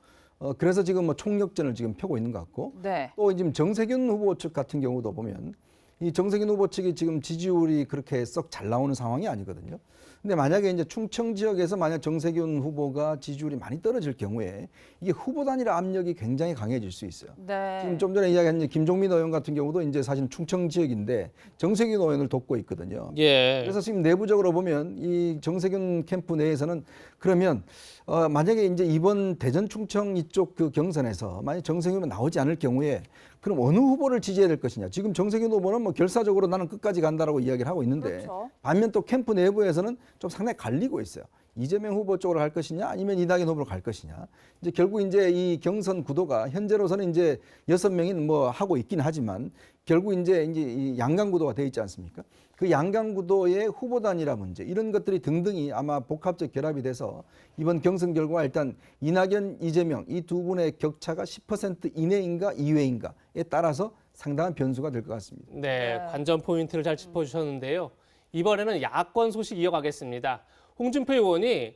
그래서 지금 뭐 총력전을 지금 펴고 있는 것 같고, 네. 또 지금 정세균 후보 측 같은 경우도 보면 이 정세균 후보 측이 지금 지지율이 그렇게 썩 잘 나오는 상황이 아니거든요. 근데 만약에 이제 충청 지역에서 만약 정세균 후보가 지지율이 많이 떨어질 경우에 이게 후보 단일 압력이 굉장히 강해질 수 있어요. 네. 지금 좀 전에 이야기한 김종민 의원 같은 경우도 이제 사실 충청 지역인데 정세균 의원을 돕고 있거든요. 예. 그래서 지금 내부적으로 보면 이 정세균 캠프 내에서는 그러면 만약에 이제 이번 대전 충청 이쪽 그 경선에서 만약 정세균이 나오지 않을 경우에 그럼 어느 후보를 지지해야 될 것이냐. 지금 정세균 후보는 뭐 결사적으로 나는 끝까지 간다라고 이야기를 하고 있는데 그렇죠. 반면 또 캠프 내부에서는 좀 상당히 갈리고 있어요. 이재명 후보 쪽으로 갈 것이냐 아니면 이낙연 후보로 갈 것이냐. 이제 결국 이제 이 경선 구도가 현재로서는 이제 6명이 뭐 하고 있긴 하지만 결국 이제 이 양강 구도가 돼 있지 않습니까? 그 양강 구도의 후보 단일화 문제 이런 것들이 등등이 아마 복합적 결합이 돼서 이번 경선 결과 일단 이낙연, 이재명 이 두 분의 격차가 10% 이내인가 이외인가에 따라서 상당한 변수가 될 것 같습니다. 네, 관전 포인트를 잘 짚어주셨는데요. 이번에는 야권 소식 이어가겠습니다. 홍준표 의원이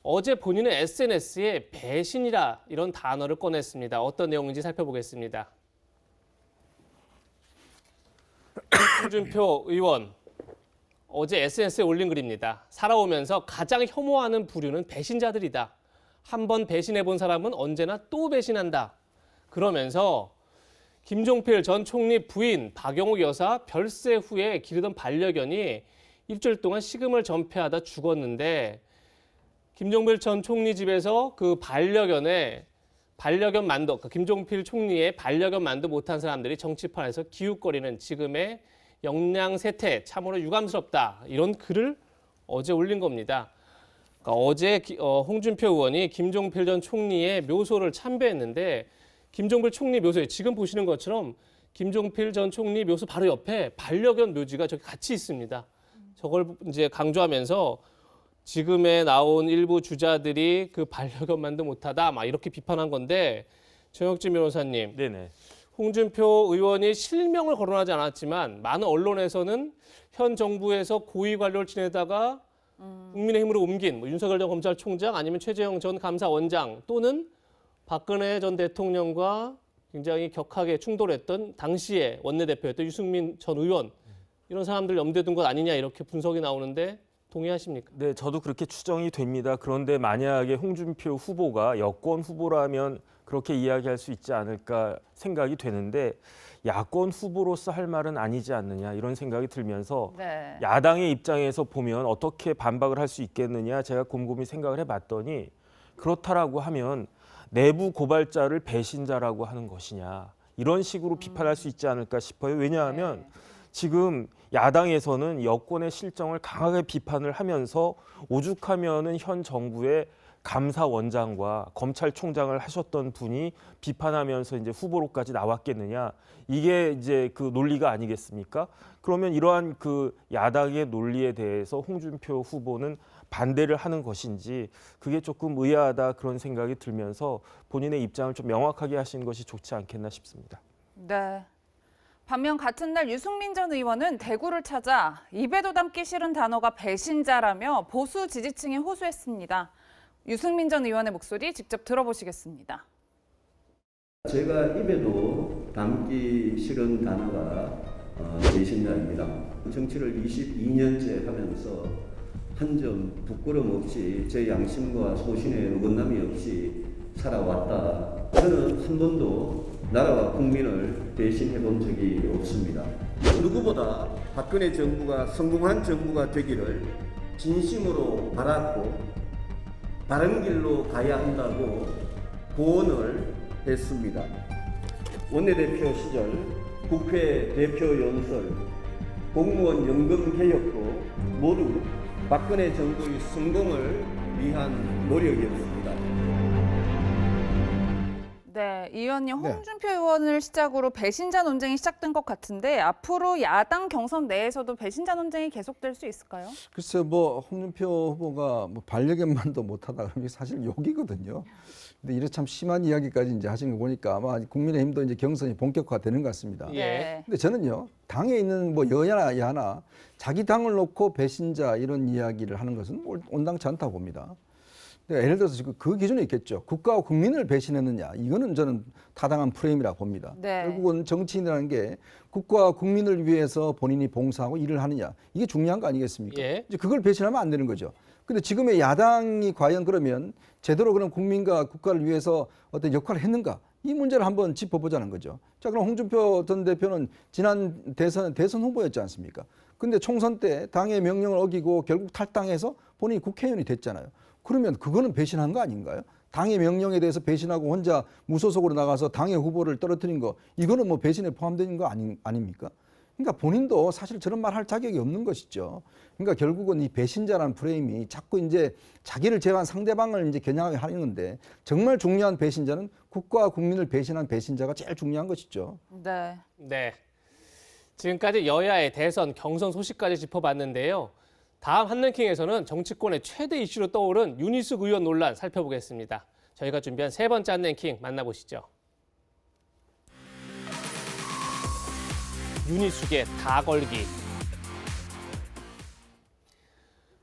어제 본인의 SNS에 배신이라 이런 단어를 꺼냈습니다. 어떤 내용인지 살펴보겠습니다. 홍준표 의원 어제 SNS에 올린 글입니다. 살아오면서 가장 혐오하는 부류는 배신자들이다. 한 번 배신해 본 사람은 언제나 또 배신한다. 그러면서 김종필 전 총리 부인 박영옥 여사 별세 후에 기르던 반려견이 일주일 동안 식음을 전폐하다 죽었는데 김종필 전 총리 집에서 그 반려견 만두, 김종필 총리의 반려견 만두 못한 사람들이 정치판에서 기웃거리는 지금의 역량세태 참으로 유감스럽다. 이런 글을 어제 올린 겁니다. 그러니까 어제 홍준표 의원이 김종필 전 총리의 묘소를 참배했는데 김종필 총리 묘소에 지금 보시는 것처럼 김종필 전 총리 묘소 바로 옆에 반려견 묘지가 저기 같이 있습니다. 저걸 이제 강조하면서 지금에 나온 일부 주자들이 그 반려견 만두 못하다 막 이렇게 비판한 건데 정혁진 변호사님, 네네. 홍준표 의원이 실명을 거론하지 않았지만 많은 언론에서는 현 정부에서 고위 관료를 지내다가 국민의힘으로 옮긴 뭐 윤석열 전 검찰총장 아니면 최재형 전 감사원장 또는 박근혜 전 대통령과 굉장히 격하게 충돌했던 당시의 원내대표였던 유승민 전 의원 이런 사람들 염두에 둔 것 아니냐 이렇게 분석이 나오는데 동의하십니까? 네, 저도 그렇게 추정이 됩니다. 그런데 만약에 홍준표 후보가 여권 후보라면 그렇게 이야기할 수 있지 않을까 생각이 되는데 야권 후보로서 할 말은 아니지 않느냐 이런 생각이 들면서 네. 야당의 입장에서 보면 어떻게 반박을 할 수 있겠느냐 제가 곰곰이 생각을 해봤더니 그렇다라고 하면 내부 고발자를 배신자라고 하는 것이냐 이런 식으로 비판할 수 있지 않을까 싶어요. 왜냐하면 지금 야당에서는 여권의 실정을 강하게 비판을 하면서 오죽하면은 현 정부의 감사원장과 검찰총장을 하셨던 분이 비판하면서 이제 후보로까지 나왔겠느냐 이게 이제 그 논리가 아니겠습니까? 그러면 이러한 그 야당의 논리에 대해서 홍준표 후보는 반대를 하는 것인지 그게 조금 의아하다 그런 생각이 들면서 본인의 입장을 좀 명확하게 하시는 것이 좋지 않겠나 싶습니다. 네. 반면 같은 날 유승민 전 의원은 대구를 찾아 입에도 담기 싫은 단어가 배신자라며 보수 지지층에 호소했습니다. 유승민 전 의원의 목소리 직접 들어보시겠습니다. 제가 입에도 담기 싫은 단어가 배신자입니다. 정치를 22년째 하면서 한 점 부끄럼 없이 제 양심과 소신에 어긋남이 없이 살아왔다. 저는 한 번도 나라와 국민을 배신해 본 적이 없습니다. 누구보다 박근혜 정부가 성공한 정부가 되기를 진심으로 바랐고 바른 길로 가야 한다고 고언을 했습니다. 원내대표 시절 국회 대표 연설, 공무원 연금 개혁도 모두 박근혜 정부의 성공을 위한 노력이었습니다. 네, 네, 이 의원님 네. 홍준표 의원을 시작으로 배신자 논쟁이 시작된 것 같은데 앞으로 야당 경선 내에서도 배신자 논쟁이 계속될 수 있을까요? 글쎄 뭐 홍준표 후보가 뭐 반려견만도 못하다 그러면 사실 욕이거든요. 근데 이래 참 심한 이야기까지 이제 하시는 거 보니까 아마 국민의힘도 이제 경선이 본격화되는 것 같습니다. 예. 근데 저는요 당에 있는 뭐 여야나 야나 자기 당을 놓고 배신자 이런 이야기를 하는 것은 온당치 않다고 봅니다. 예를 들어서 지금 그 기준이 있겠죠. 국가와 국민을 배신했느냐. 이거는 저는 타당한 프레임이라고 봅니다. 네. 결국은 정치인이라는 게 국가와 국민을 위해서 본인이 봉사하고 일을 하느냐. 이게 중요한 거 아니겠습니까? 예. 이제 그걸 배신하면 안 되는 거죠. 근데 지금의 야당이 과연 그러면 제대로 그런 국민과 국가를 위해서 어떤 역할을 했는가? 이 문제를 한번 짚어보자는 거죠. 자, 그럼 홍준표 전 대표는 지난 대선 후보였지 않습니까? 근데 총선 때 당의 명령을 어기고 결국 탈당해서 본인이 국회의원이 됐잖아요. 그러면 그거는 배신한 거 아닌가요? 당의 명령에 대해서 배신하고 혼자 무소속으로 나가서 당의 후보를 떨어뜨린 거 이거는 뭐 배신에 포함되는 거 아닙니까? 그러니까 본인도 사실 저런 말 할 자격이 없는 것이죠. 그러니까 결국은 이 배신자라는 프레임이 자꾸 이제 자기를 제외한 상대방을 이제 겨냥하게 하는 건데 정말 중요한 배신자는 국가와 국민을 배신한 배신자가 제일 중요한 것이죠. 네. 네. 지금까지 여야의 대선 경선 소식까지 짚어봤는데요. 다음 한랭킹에서는 정치권의 최대 이슈로 떠오른 윤희숙 의원 논란 살펴보겠습니다. 저희가 준비한 세 번째 한랭킹 만나보시죠. 윤희숙의 다 걸기.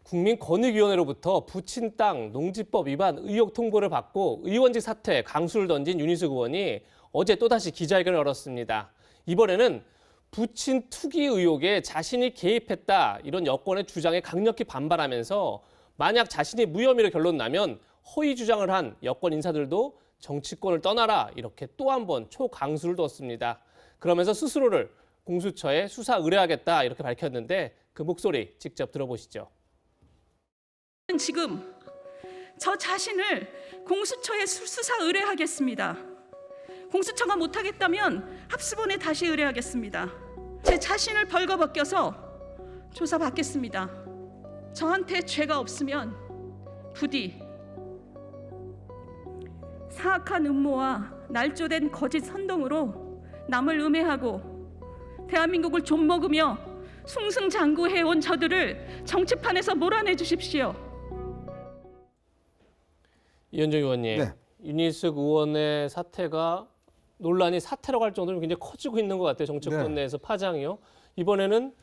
국민권익위원회로부터 부친 땅 농지법 위반 의혹 통보를 받고 의원직 사퇴 강수를 던진 윤희숙 의원이 어제 또다시 기자회견을 열었습니다. 이번에는 부친 투기 의혹에 자신이 개입했다 이런 여권의 주장에 강력히 반발하면서 만약 자신이 무혐의로 결론 나면 허위 주장을 한 여권 인사들도 정치권을 떠나라 이렇게 또 한 번 초강수를 뒀습니다. 그러면서 스스로를 공수처에 수사 의뢰하겠다 이렇게 밝혔는데 그 목소리 직접 들어보시죠. 지금 저 자신을 공수처에 수사 의뢰하겠습니다. 공수처가 못하겠다면 합수본에 다시 의뢰하겠습니다. 제 자신을 벌거벗겨서 조사받겠습니다. 저한테 죄가 없으면 부디 사악한 음모와 날조된 거짓 선동으로 남을 음해하고 대한민국을 좀먹으며 숭승장구해온 저들을 정치판에서 몰아내 주십시오. 이현정 의원님, 네. 윤희숙 의원의 사태가 논란이 사태라고 할 정도로 굉장히 커지고 있는 것 같아요. 정치권 네. 내에서 파장이요. 이번에는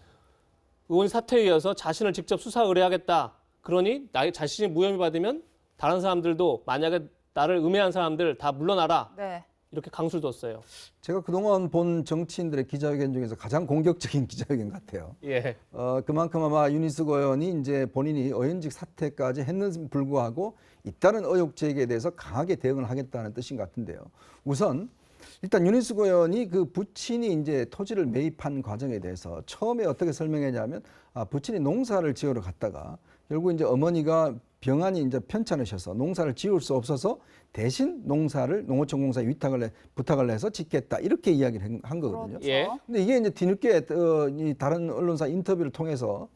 의원 사퇴에 이어서 자신을 직접 수사 의뢰하겠다. 그러니 나 자신이 무혐의 받으면 다른 사람들도 만약에 나를 음해한 사람들 다 물러나라. 네. 이렇게 강수를 뒀어요. 제가 그동안 본 정치인들의 기자회견 중에서 가장 공격적인 기자회견 같아요. 예. 그만큼 아마 윤희숙 의원이 이제 본인이 의원직 사퇴까지 했는데도 불구하고 잇따른 의혹 제기에 대해서 강하게 대응을 하겠다는 뜻인 것 같은데요. 우선 일단 윤희숙 의원이 그 부친이 이제 토지를 매입한 과정에 대해서 처음에 어떻게 설명했냐면 부친이 농사를 지으러 갔다가 결국 이제 어머니가 병안이 이제 편찮으셔서 농사를 지을 수 없어서 대신 농사를 농어촌 공사에 부탁을 해서 짓겠다 이렇게 이야기를 한 거거든요. 그렇죠. 예. 근데 이게 이제 뒤늦게 이 다른 언론사 인터뷰를 통해서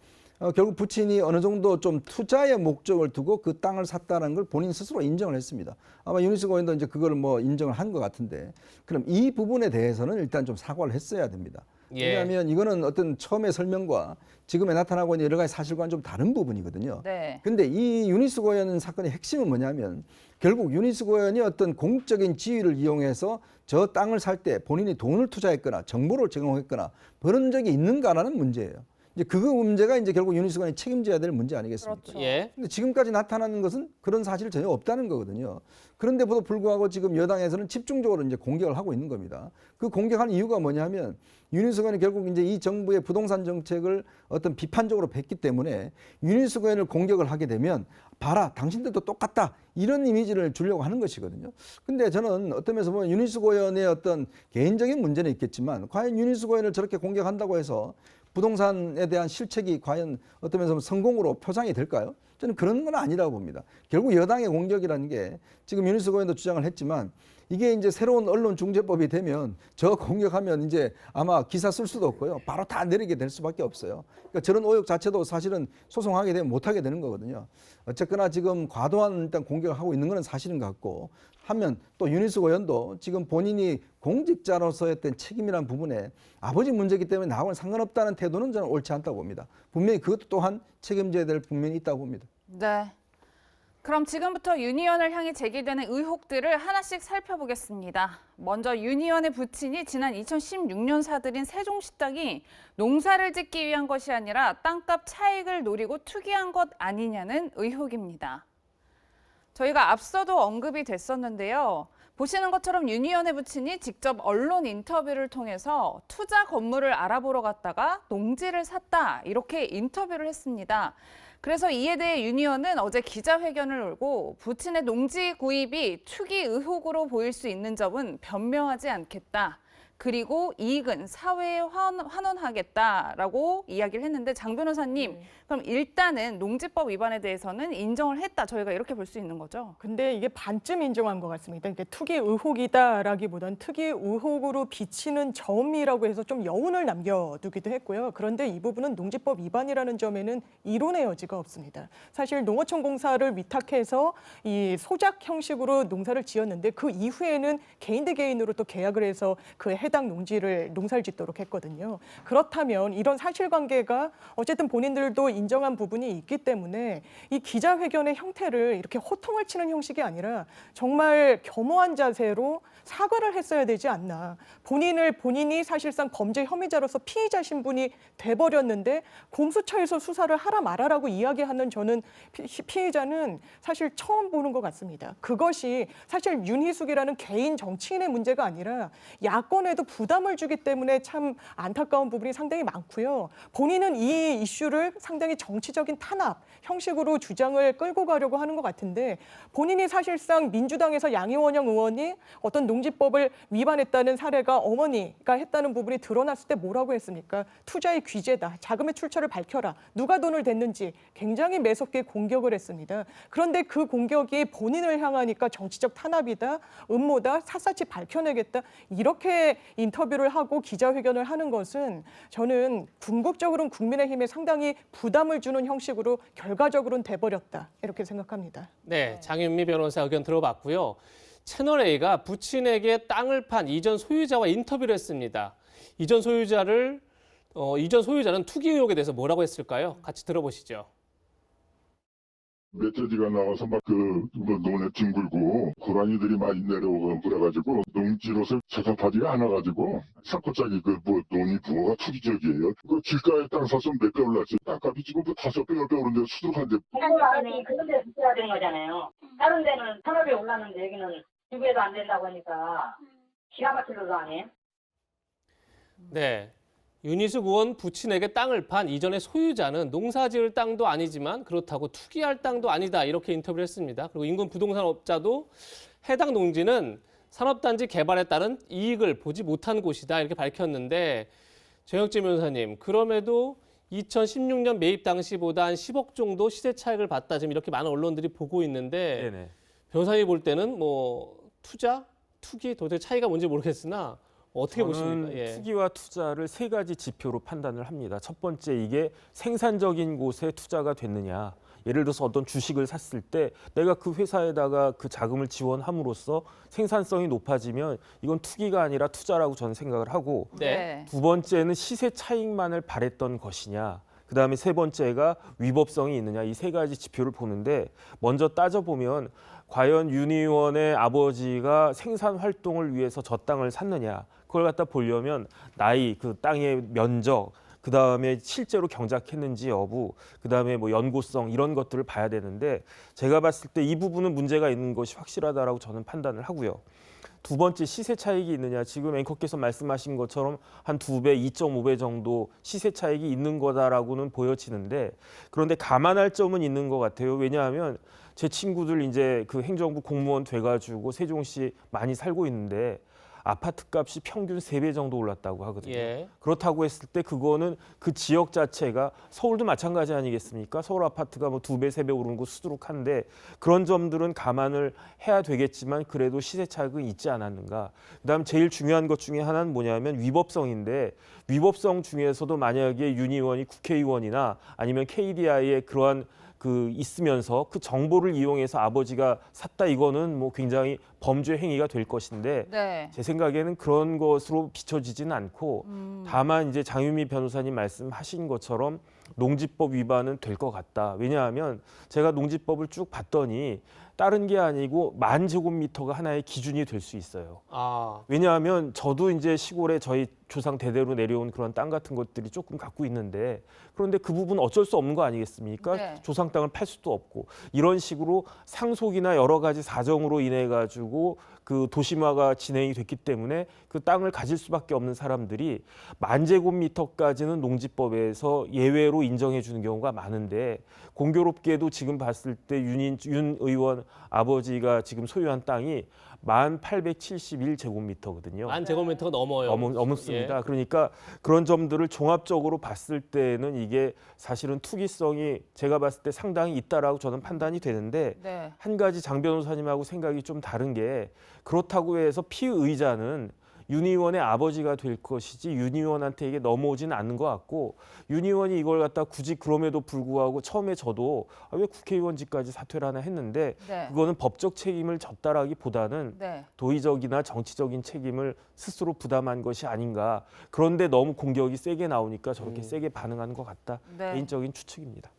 결국 부친이 어느 정도 좀 투자의 목적을 두고 그 땅을 샀다는 걸 본인 스스로 인정을 했습니다. 아마 윤희숙 의원도 이제 그걸 뭐 인정을 한 것 같은데 그럼 이 부분에 대해서는 일단 좀 사과를 했어야 됩니다. 예. 왜냐하면 이거는 어떤 처음의 설명과 지금에 나타나고 있는 여러 가지 사실과는 좀 다른 부분이거든요. 네. 근데 이 윤희숙 의원 사건의 핵심은 뭐냐면 결국 윤희숙 의원이 어떤 공적인 지위를 이용해서 저 땅을 살 때 본인이 돈을 투자했거나 정보를 제공했거나 그런 적이 있는가라는 문제예요. 이제 그 문제가 이제 결국 윤희숙 의원이 책임져야 될 문제 아니겠습니까? 그렇죠. 예. 근데 지금까지 나타나는 것은 그런 사실이 전혀 없다는 거거든요. 그런데도 불구하고 지금 여당에서는 집중적으로 이제 공격을 하고 있는 겁니다. 그 공격한 이유가 뭐냐면 윤희숙 의원이 결국 이제 이 정부의 부동산 정책을 어떤 비판적으로 뱉기 때문에 윤희숙 의원을 공격을 하게 되면 봐라, 당신들도 똑같다. 이런 이미지를 주려고 하는 것이거든요. 근데 저는 어떤 면에서 보면 윤희숙 의원의 어떤 개인적인 문제는 있겠지만 과연 윤희숙 의원을 저렇게 공격한다고 해서 부동산에 대한 실책이 과연 어떤 면에서 성공으로 표상이 될까요? 저는 그런 건 아니라고 봅니다. 결국 여당의 공격이라는 게 지금 윤희숙 의원도 주장을 했지만 이게 이제 새로운 언론중재법이 되면 저 공격하면 이제 아마 기사 쓸 수도 없고요. 바로 다 내리게 될 수밖에 없어요. 그러니까 저런 의혹 자체도 사실은 소송하게 되면 못하게 되는 거거든요. 어쨌거나 지금 과도한 일단 공격을 하고 있는 건 사실인 것 같고 하면 또 윤희숙 의원도 지금 본인이 공직자로서의 어떤 책임이라는 부분에 아버지 문제이기 때문에 나하고는 상관없다는 태도는 저는 옳지 않다고 봅니다. 분명히 그것도 또한 책임져야 될 분명히 있다고 봅니다. 네. 그럼 지금부터 윤 의원을 향해 제기되는 의혹들을 하나씩 살펴보겠습니다. 먼저 윤 의원의 부친이 지난 2016년 사들인 세종식당이 농사를 짓기 위한 것이 아니라 땅값 차익을 노리고 투기한 것 아니냐는 의혹입니다. 저희가 앞서도 언급이 됐었는데요. 보시는 것처럼 윤 의원의 부친이 직접 언론 인터뷰를 통해서 투자 건물을 알아보러 갔다가 농지를 샀다 이렇게 인터뷰를 했습니다. 그래서 이에 대해 윤 의원은 어제 기자회견을 열고 부친의 농지 구입이 투기 의혹으로 보일 수 있는 점은 변명하지 않겠다. 그리고 이익은 사회에 환원하겠다라고 이야기를 했는데 장 변호사님, 그럼 일단은 농지법 위반에 대해서는 인정을 했다. 저희가 이렇게 볼 수 있는 거죠? 근데 이게 반쯤 인정한 것 같습니다. 그러니까 투기 의혹이다라기보다는 투기 의혹으로 비치는 점이라고 해서 좀 여운을 남겨두기도 했고요. 그런데 이 부분은 농지법 위반이라는 점에는 이론의 여지가 없습니다. 사실 농어촌 공사를 위탁해서 이 소작 형식으로 농사를 지었는데 그 이후에는 개인 대 개인으로 또 계약을 해서 그 해당 농지를 농사를 짓도록 했거든요. 그렇다면 이런 사실관계가 어쨌든 본인들도 인정한 부분이 있기 때문에 이 기자회견의 형태를 이렇게 호통을 치는 형식이 아니라 정말 겸허한 자세로 사과를 했어야 되지 않나. 본인이 사실상 범죄 혐의자로서 피의자 신분이 돼버렸는데 공수처에서 수사를 하라 말아라고 이야기하는 저는 피의자는 사실 처음 보는 것 같습니다. 그것이 사실 윤희숙이라는 개인 정치인의 문제가 아니라 야권에도 부담을 주기 때문에 참 안타까운 부분이 상당히 많고요. 본인은 이 이슈를 상당히 정치적인 탄압 형식으로 주장을 끌고 가려고 하는 것 같은데 본인이 사실상 민주당에서 양이원영 의원이 어떤 농지법을 위반했다는 사례가 어머니가 했다는 부분이 드러났을 때 뭐라고 했습니까? 투자의 귀재다. 자금의 출처를 밝혀라. 누가 돈을 댔는지 굉장히 매섭게 공격을 했습니다. 그런데 그 공격이 본인을 향하니까 정치적 탄압이다. 음모다. 샅샅이 밝혀내겠다. 이렇게 인터뷰를 하고 기자회견을 하는 것은 저는 궁극적으로는 국민의힘에 상당히 부담을 주는 형식으로 결과적으로는 돼버렸다. 이렇게 생각합니다. 네, 장윤미 변호사 의견 들어봤고요. 채널A가 부친에게 땅을 판 이전 소유자와 인터뷰를 했습니다. 이전 소유자는 투기 의혹에 대해서 뭐라고 했을까요? 같이 들어보시죠. 멧돼지가 나와서 막 논에 뒹굴고 고라니들이 많이 내려오고 그래가지고 농지로서 재산타지가 않아가지고 산골짜기 논이 부어가 투기적이에요. 그 길가에 땅 사서 몇 배 올랐지. 땅값이 지금 5배, 10배 오른데 수두룩한데. 아니 그런 데서 붙여야 되는 거잖아요. 다른 데는 1,500 올랐는데 여기는 지구에도 안 된다고 하니까 기가 막히려도 안 해. 네. 윤희숙 의원 부친에게 땅을 판 이전의 소유자는 농사지을 땅도 아니지만 그렇다고 투기할 땅도 아니다 이렇게 인터뷰를 했습니다. 그리고 인근 부동산 업자도 해당 농지는 산업단지 개발에 따른 이익을 보지 못한 곳이다 이렇게 밝혔는데 정혁진 변호사님 그럼에도 2016년 매입 당시보다 한 10억 정도 시세 차익을 봤다 지금 이렇게 많은 언론들이 보고 있는데 네네. 변호사님이 볼 때는 뭐 투자, 투기 도대체 차이가 뭔지 모르겠으나 어떻게 보십니까? 예. 투기와 투자를 3가지 지표로 판단을 합니다. 첫 번째 이게 생산적인 곳에 투자가 됐느냐. 예를 들어서 어떤 주식을 샀을 때 내가 그 회사에다가 그 자금을 지원함으로써 생산성이 높아지면 이건 투기가 아니라 투자라고 저는 생각을 하고 네. 두 번째는 시세 차익만을 바랬던 것이냐. 그다음에 세 번째가 위법성이 있느냐. 이 3가지 지표를 보는데 먼저 따져보면 과연 윤 의원의 아버지가 생산 활동을 위해서 저 땅을 샀느냐. 그걸 갖다 보려면 나이, 그 땅의 면적, 그다음에 실제로 경작했는지 여부, 그다음에 뭐 연고성 이런 것들을 봐야 되는데 제가 봤을 때 이 부분은 문제가 있는 것이 확실하다라고 저는 판단을 하고요. 두 번째 시세 차익이 있느냐. 지금 앵커께서 말씀하신 것처럼 한 2배, 2.5배 정도 시세 차익이 있는 거다라고는 보여지는데 그런데 감안할 점은 있는 것 같아요. 왜냐하면 제 친구들 이제 그 행정부 공무원 돼가지고 세종시 많이 살고 있는데 아파트 값이 평균 3배 정도 올랐다고 하거든요. 예. 그렇다고 했을 때 그거는 그 지역 자체가 서울도 마찬가지 아니겠습니까? 서울 아파트가 뭐 2배, 3배 오르는 거 수두룩한데 그런 점들은 감안을 해야 되겠지만 그래도 시세 차익은 있지 않았는가. 그다음 제일 중요한 것 중에 하나는 뭐냐면 위법성인데 위법성 중에서도 만약에 윤 의원이 국회의원이나 아니면 KDI에 그러한 그 있으면서 그 정보를 이용해서 아버지가 샀다 이거는 뭐 굉장히 범죄 행위가 될 것인데 네. 제 생각에는 그런 것으로 비춰지지는 않고 다만 이제 장유미 변호사님 말씀하신 것처럼 농지법 위반은 될 것 같다. 왜냐하면 제가 농지법을 쭉 봤더니 다른 게 아니고 10,000제곱미터가 하나의 기준이 될 수 있어요. 아. 왜냐하면 저도 이제 시골에 저희 조상 대대로 내려온 그런 땅 같은 것들이 조금 갖고 있는데 그런데 그 부분 어쩔 수 없는 거 아니겠습니까? 네. 조상 땅을 팔 수도 없고 이런 식으로 상속이나 여러 가지 사정으로 인해 가지고 그 도심화가 진행이 됐기 때문에 그 땅을 가질 수밖에 없는 사람들이 10,000제곱미터까지는 농지법에서 예외로 인정해 주는 경우가 많은데 공교롭게도 지금 봤을 때 윤 의원 아버지가 지금 소유한 땅이 1871제곱미터거든요. 10,000제곱미터가 넘어요. 넘습니다. 예. 그러니까 그런 점들을 종합적으로 봤을 때는 이게 사실은 투기성이 제가 봤을 때 상당히 있다라고 저는 판단이 되는데 네. 한 가지 장 변호사님하고 생각이 좀 다른 게 그렇다고 해서 피의자는 윤 의원의 아버지가 될 것이지 윤 의원한테 이게 넘어오지는 않는 것 같고 윤 의원이 이걸 갖다 굳이 그럼에도 불구하고 처음에 저도 왜 국회의원직까지 사퇴를 하나 했는데 네. 그거는 법적 책임을 졌다라기보다는 네. 도의적이나 정치적인 책임을 스스로 부담한 것이 아닌가. 그런데 너무 공격이 세게 나오니까 저렇게 세게 반응하는 것 같다. 네. 개인적인 추측입니다.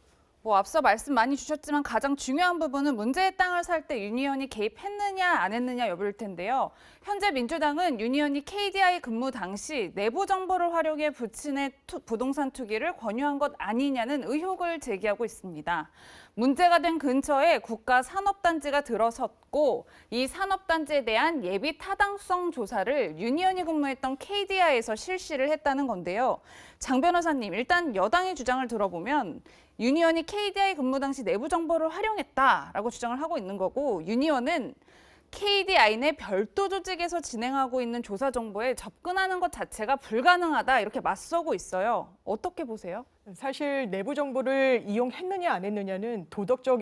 뭐 앞서 말씀 많이 주셨지만 가장 중요한 부분은 문제의 땅을 살 때 윤 의원이 개입했느냐 안 했느냐 여부일 텐데요. 현재 민주당은 윤 의원이 KDI 근무 당시 내부 정보를 활용해 부친의 부동산 투기를 권유한 것 아니냐는 의혹을 제기하고 있습니다. 문제가 된 근처에 국가 산업단지가 들어섰고 이 산업단지에 대한 예비 타당성 조사를 윤 의원이 근무했던 KDI에서 실시를 했다는 건데요. 장 변호사님, 일단 여당의 주장을 들어보면 윤 의원이 KDI 근무 당시 내부 정보를 활용했다라고 주장을 하고 있는 거고 윤 의원은 KDI 내 별도 조직에서 진행하고 있는 조사 정보에 접근하는 것 자체가 불가능하다 이렇게 맞서고 있어요. 어떻게 보세요? 사실 내부 정보를 이용했느냐 안 했느냐는 도덕적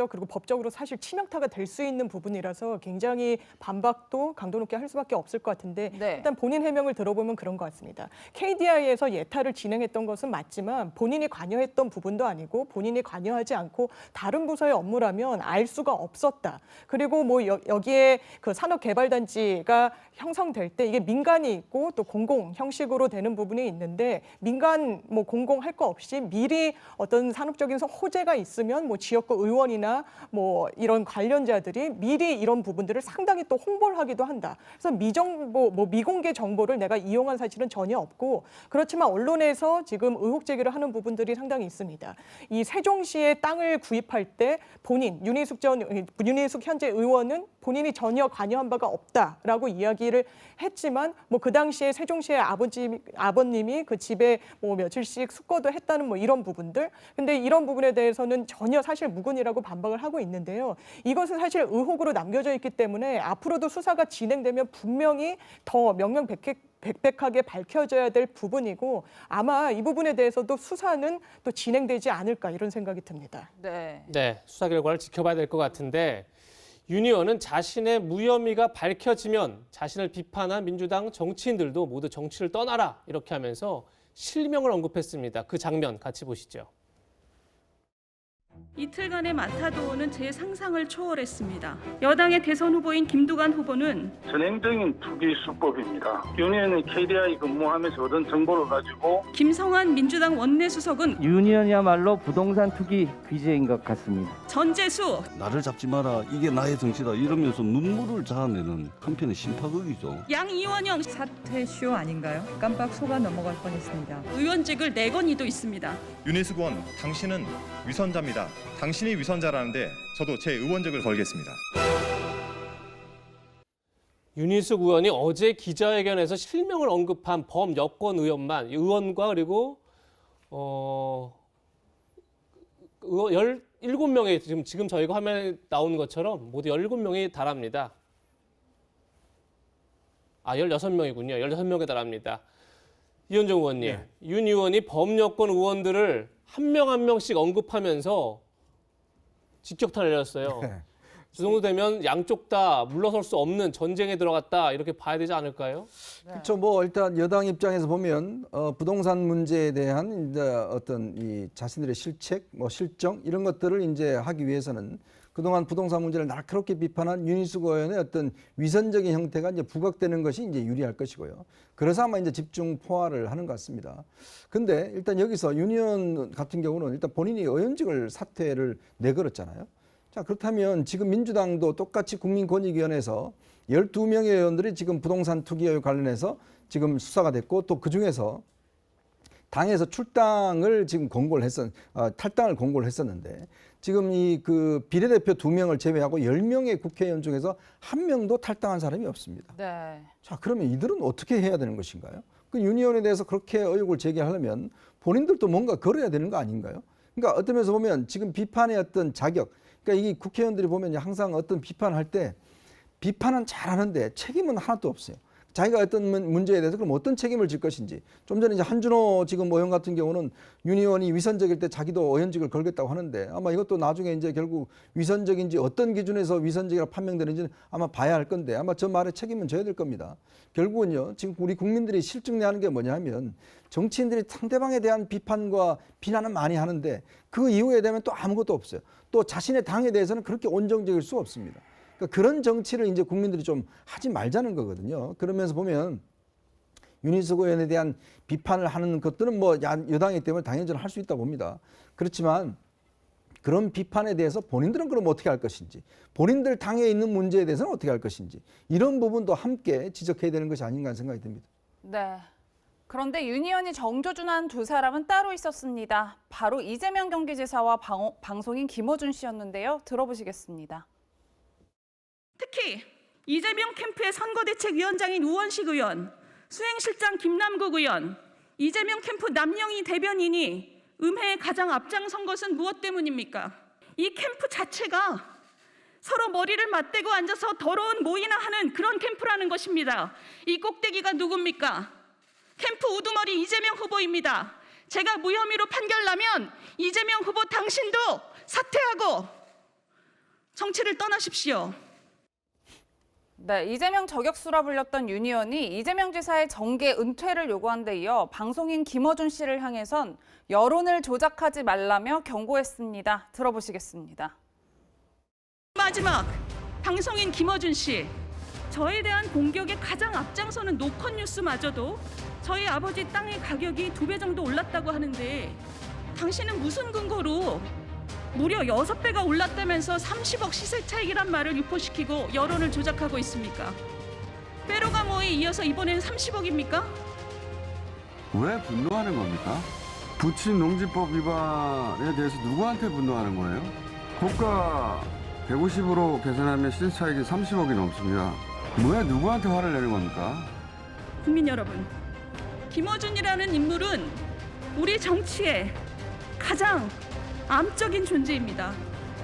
그리고 법적으로 사실 치명타가 될 수 있는 부분이라서 굉장히 반박도 강도 높게 할 수밖에 없을 것 같은데 네. 일단 본인 해명을 들어보면 그런 것 같습니다. KDI에서 예타를 진행했던 것은 맞지만 본인이 관여했던 부분도 아니고 본인이 관여하지 않고 다른 부서의 업무라면 알 수가 없었다. 그리고 뭐 여기에 그 산업개발단지가 형성될 때 이게 민간이 있고 또 공공 형식으로 되는 부분이 있는데 민간 뭐 공공할 거 없이 미리 어떤 산업적인 호재가 있으면 뭐 지역구 의원이나 뭐 이런 관련자들이 미리 이런 부분들을 상당히 또 홍보를 하기도 한다. 그래서 미정보, 뭐 미공개 정보를 내가 이용한 사실은 전혀 없고 그렇지만 언론에서 지금 의혹 제기를 하는 부분들이 상당히 있습니다. 이 세종시에 땅을 구입할 때 본인 윤희숙 현재 의원은 본인이 전혀 관여한 바가 없다라고 이야기를 했지만 뭐 그 당시에 세종시의 아버님이 그 집에 뭐 며칠씩 숙고도 했다는 뭐 이런 부분들. 근데 이런 부분에 대해서는 전혀 사실 무근이라고 반박을 하고 있는데요. 이것은 사실 의혹으로 남겨져 있기 때문에 앞으로도 수사가 진행되면 분명히 더 명명백백하게 밝혀져야 될 부분이고 아마 이 부분에 대해서도 수사는 또 진행되지 않을까 이런 생각이 듭니다. 네. 네, 수사 결과를 지켜봐야 될 것 같은데 윤 의원은 자신의 무혐의가 밝혀지면 자신을 비판한 민주당 정치인들도 모두 정치를 떠나라 이렇게 하면서 실명을 언급했습니다. 그 장면 같이 보시죠. 이틀간의 마타도어는 제 상상을 초월했습니다. 여당의 대선 후보인 김두관 후보는 전형적인 투기 수법입니다. 윤 의원이 KDI 근무하면서 얻은 정보를 가지고 김성환 민주당 원내수석은 윤 의원이야말로 부동산 투기 귀재인 것 같습니다. 전재수 나를 잡지 마라 이게 나의 정치다 이러면서 눈물을 자아내는 한편의 심파극이죠. 양이원영 사퇴쇼 아닌가요? 깜빡 속아 넘어갈 뻔했습니다. 의원직을 내건이도 있습니다. 윤희숙 의원, 당신은 위선자입니다. 당신이 위선자라는데 저도 제 의원직을 걸겠습니다. 윤희숙 의원이 어제 기자회견에서 실명을 언급한 범여권 의원과 그리고 17명의 지금 저희가 화면에 나오는 것처럼 모두 17명이 달합니다. 16명이군요. 16명에 달합니다. 이현정 의원님, 네. 윤 의원이 범여권 의원들을 한 명 한 명씩 언급하면서 직격탄을 내렸어요. 네. 이 정도 되면 양쪽 다 물러설 수 없는 전쟁에 들어갔다 이렇게 봐야 되지 않을까요? 그렇죠. 뭐 일단 여당 입장에서 보면 부동산 문제에 대한 이제 어떤 이 자신들의 실책, 뭐 실정 이런 것들을 이제 하기 위해서는 그동안 부동산 문제를 날카롭게 비판한 윤희숙 의원의 어떤 위선적인 형태가 이제 부각되는 것이 이제 유리할 것이고요. 그래서 아마 이제 집중 포화를 하는 것 같습니다. 근데 일단 여기서 윤 의원 같은 경우는 일단 본인이 의원직을 사퇴를 내걸었잖아요. 자, 그렇다면 지금 민주당도 똑같이 국민권익위원회에서 12명의 의원들이 지금 부동산 투기 의혹 관련해서 지금 수사가 됐고 또 그중에서 당에서 탈당을 공고를 했었는데 지금 이 그 비례대표 2명을 제외하고 10명의 국회의원 중에서 1명도 탈당한 사람이 없습니다. 네. 자, 그러면 이들은 어떻게 해야 되는 것인가요? 그 윤 의원에 대해서 그렇게 의혹을 제기하려면 본인들도 뭔가 걸어야 되는 거 아닌가요? 그러니까 어떤 면에서 보면 지금 비판의 어떤 자격, 그러니까 이 국회의원들이 보면 항상 어떤 비판할 때 비판은 잘하는데 책임은 하나도 없어요. 자기가 어떤 문제에 대해서 그럼 어떤 책임을 질 것인지. 좀 전에 이제 한준호 지금 의원 같은 경우는 윤 의원이 위선적일 때 자기도 의원직을 걸겠다고 하는데 아마 이것도 나중에 이제 결국 위선적인지 어떤 기준에서 위선적이라 판명되는지는 아마 봐야 할 건데 아마 저 말에 책임은 져야 될 겁니다. 결국은요, 지금 우리 국민들이 실증내하는 게 뭐냐 하면 정치인들이 상대방에 대한 비판과 비난은 많이 하는데 그 이후에 되면 또 아무것도 없어요. 또 자신의 당에 대해서는 그렇게 온정적일 수 없습니다. 그러니까 그런 정치를 이제 국민들이 좀 하지 말자는 거거든요. 그러면서 보면 윤희숙 의원에 대한 비판을 하는 것들은 뭐 여당이기 때문에 당연히 저는 할 수 있다고 봅니다. 그렇지만 그런 비판에 대해서 본인들은 그럼 어떻게 할 것인지, 본인들 당에 있는 문제에 대해서는 어떻게 할 것인지 이런 부분도 함께 지적해야 되는 것이 아닌가 하는 생각이 듭니다. 네. 그런데 윤 의원이 정조준한 두 사람은 따로 있었습니다. 바로 이재명 경기지사와 방송인 김어준 씨였는데요. 들어보시겠습니다. 특히 이재명 캠프의 선거대책위원장인 우원식 의원, 수행실장 김남국 의원, 이재명 캠프 남영희 대변인이 음해에 가장 앞장선 것은 무엇 때문입니까? 이 캠프 자체가 서로 머리를 맞대고 앉아서 더러운 모이나 하는 그런 캠프라는 것입니다. 이 꼭대기가 누굽니까? 캠프 우두머리 이재명 후보입니다. 제가 무혐의로 판결나면 이재명 후보 당신도 사퇴하고 정치를 떠나십시오. 네, 이재명 저격수라 불렸던 윤 의원이 이재명 지사의 정계 은퇴를 요구한 데 이어 방송인 김어준 씨를 향해선 여론을 조작하지 말라며 경고했습니다. 들어보시겠습니다. 마지막, 방송인 김어준 씨. 저에 대한 공격에 가장 앞장서는 노컷 뉴스마저도 저희 아버지 땅의 가격이 2배 정도 올랐다고 하는데 당신은 무슨 근거로 무려 6배가 올랐다면서 30억 시세 차익이란 말을 유포시키고 여론을 조작하고 있습니까? 페로가모에 이어서 이번엔 30억입니까? 왜 분노하는 겁니까? 부친 농지법 위반에 대해서 누구한테 분노하는 거예요? 고가 150으로 계산하면 시세 차익이 30억이 넘습니다. 왜 누구한테 화를 내는 겁니까? 국민 여러분, 김어준이라는 인물은 우리 정치의 가장 암적인 존재입니다.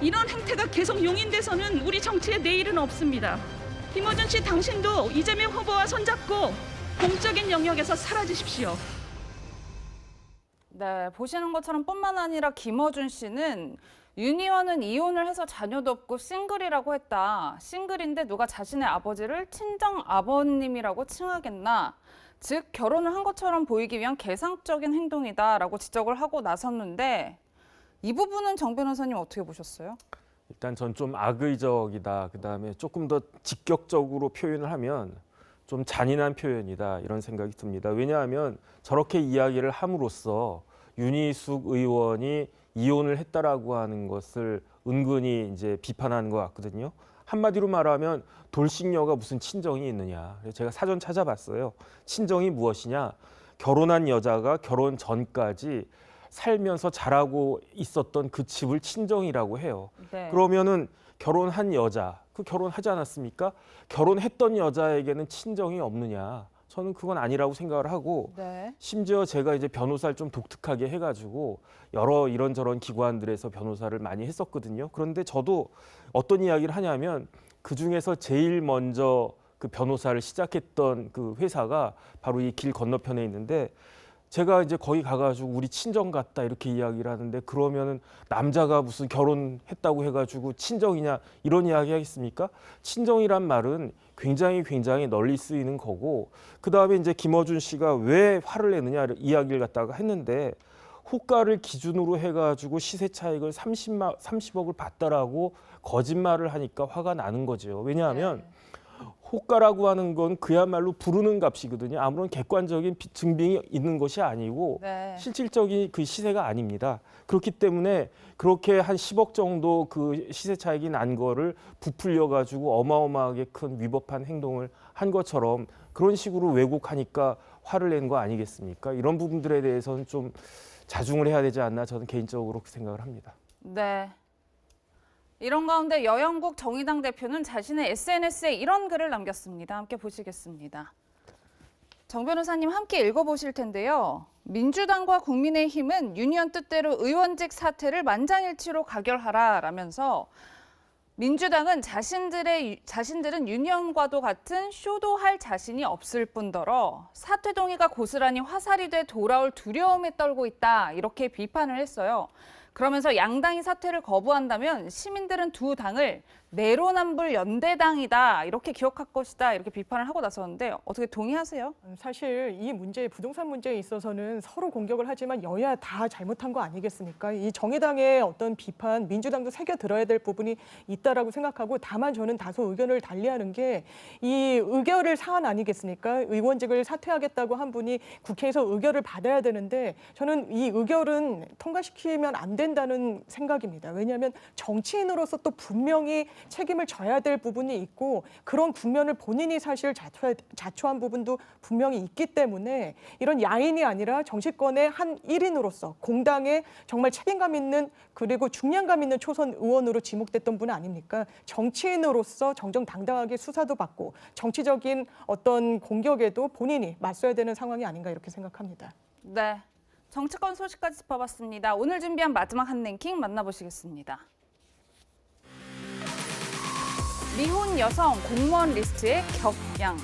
이런 행태가 계속 용인돼서는 우리 정치의 내일은 없습니다. 김어준 씨, 당신도 이재명 후보와 손잡고 공적인 영역에서 사라지십시오. 네, 보시는 것처럼 뿐만 아니라 김어준 씨는 윤 의원은 이혼을 해서 자녀도 없고 싱글이라고 했다. 싱글인데 누가 자신의 아버지를 친정 아버님이라고 칭하겠나. 즉 결혼을 한 것처럼 보이기 위한 계상적인 행동이다라고 지적을 하고 나섰는데 이 부분은 정 변호사님 어떻게 보셨어요? 일단 전 좀 악의적이다. 그다음에 조금 더 직격적으로 표현을 하면 좀 잔인한 표현이다. 이런 생각이 듭니다. 왜냐하면 저렇게 이야기를 함으로써 윤희숙 의원이 이혼을 했다라고 하는 것을 은근히 이제 비판하는 것 같거든요. 한마디로 말하면 돌싱녀가 무슨 친정이 있느냐. 그래서 제가 사전 찾아봤어요. 친정이 무엇이냐. 결혼한 여자가 결혼 전까지 살면서 잘하고 있었던 그 집을 친정이라고 해요. 네. 그러면은 결혼한 여자, 그 결혼하지 않았습니까? 결혼했던 여자에게는 친정이 없느냐? 저는 그건 아니라고 생각을 하고 네. 심지어 제가 이제 변호사를 좀 독특하게 해가지고 여러 이런저런 기관들에서 변호사를 많이 했었거든요. 그런데 저도 어떤 이야기를 하냐면 그 중에서 제일 먼저 그 변호사를 시작했던 그 회사가 바로 이 길 건너편에 있는데 제가 이제 거기 가가지고 우리 친정 같다 이렇게 이야기를 하는데 그러면은 남자가 무슨 결혼했다고 해가지고 친정이냐 이런 이야기 하겠습니까? 친정이란 말은 굉장히 널리 쓰이는 거고 그 다음에 이제 김어준 씨가 왜 화를 내느냐 이야기를 갖다가 했는데 호가를 기준으로 해가지고 시세 차익을 30억을 받다라고 거짓말을 하니까 화가 나는 거죠. 왜냐하면 호가라고 하는 건 그야말로 부르는 값이거든요. 아무런 객관적인 증빙이 있는 것이 아니고 실질적인 그 시세가 아닙니다. 그렇기 때문에 그렇게 한 10억 정도 그 시세 차익이 난 거를 부풀려 가지고 어마어마하게 큰 위법한 행동을 한 것처럼 그런 식으로 왜곡하니까 화를 낸 거 아니겠습니까? 이런 부분들에 대해서는 좀 자중을 해야 되지 않나 저는 개인적으로 생각을 합니다. 네. 이런 가운데 여영국 정의당 대표는 자신의 SNS에 이런 글을 남겼습니다. 함께 보시겠습니다. 정 변호사님 함께 읽어보실 텐데요. 민주당과 국민의힘은 유니언 뜻대로 의원직 사퇴를 만장일치로 가결하라라면서 민주당은 자신들은 유니언과도 같은 쇼도 할 자신이 없을 뿐더러 사퇴 동의가 고스란히 화살이 돼 돌아올 두려움에 떨고 있다 이렇게 비판을 했어요. 그러면서 양당이 사퇴를 거부한다면 시민들은 두 당을 내로남불 연대당이다 이렇게 기억할 것이다 이렇게 비판을 하고 나섰는데 어떻게 동의하세요? 사실 이 문제, 부동산 문제에 있어서는 서로 공격을 하지만 여야 다 잘못한 거 아니겠습니까? 이 정의당의 어떤 비판, 민주당도 새겨 들어야 될 부분이 있다라고 생각하고 다만 저는 다소 의견을 달리하는 게 이 의결을 사안 아니겠습니까? 의원직을 사퇴하겠다고 한 분이 국회에서 의결을 받아야 되는데 저는 이 의결은 통과시키면 안 된다는 생각입니다. 왜냐하면 정치인으로서 또 분명히 책임을 져야 될 부분이 있고 그런 국면을 본인이 사실 자초한 부분도 분명히 있기 때문에 이런 야인이 아니라 정치권의 한 일인으로서 공당에 정말 책임감 있는 그리고 중량감 있는 초선 의원으로 지목됐던 분 아닙니까? 정치인으로서 정정당당하게 수사도 받고 정치적인 어떤 공격에도 본인이 맞서야 되는 상황이 아닌가 이렇게 생각합니다. 네, 정치권 소식까지 짚어봤습니다. 오늘 준비한 마지막 한 랭킹 만나보시겠습니다. 미혼 여성 공무원 리스트의 격양.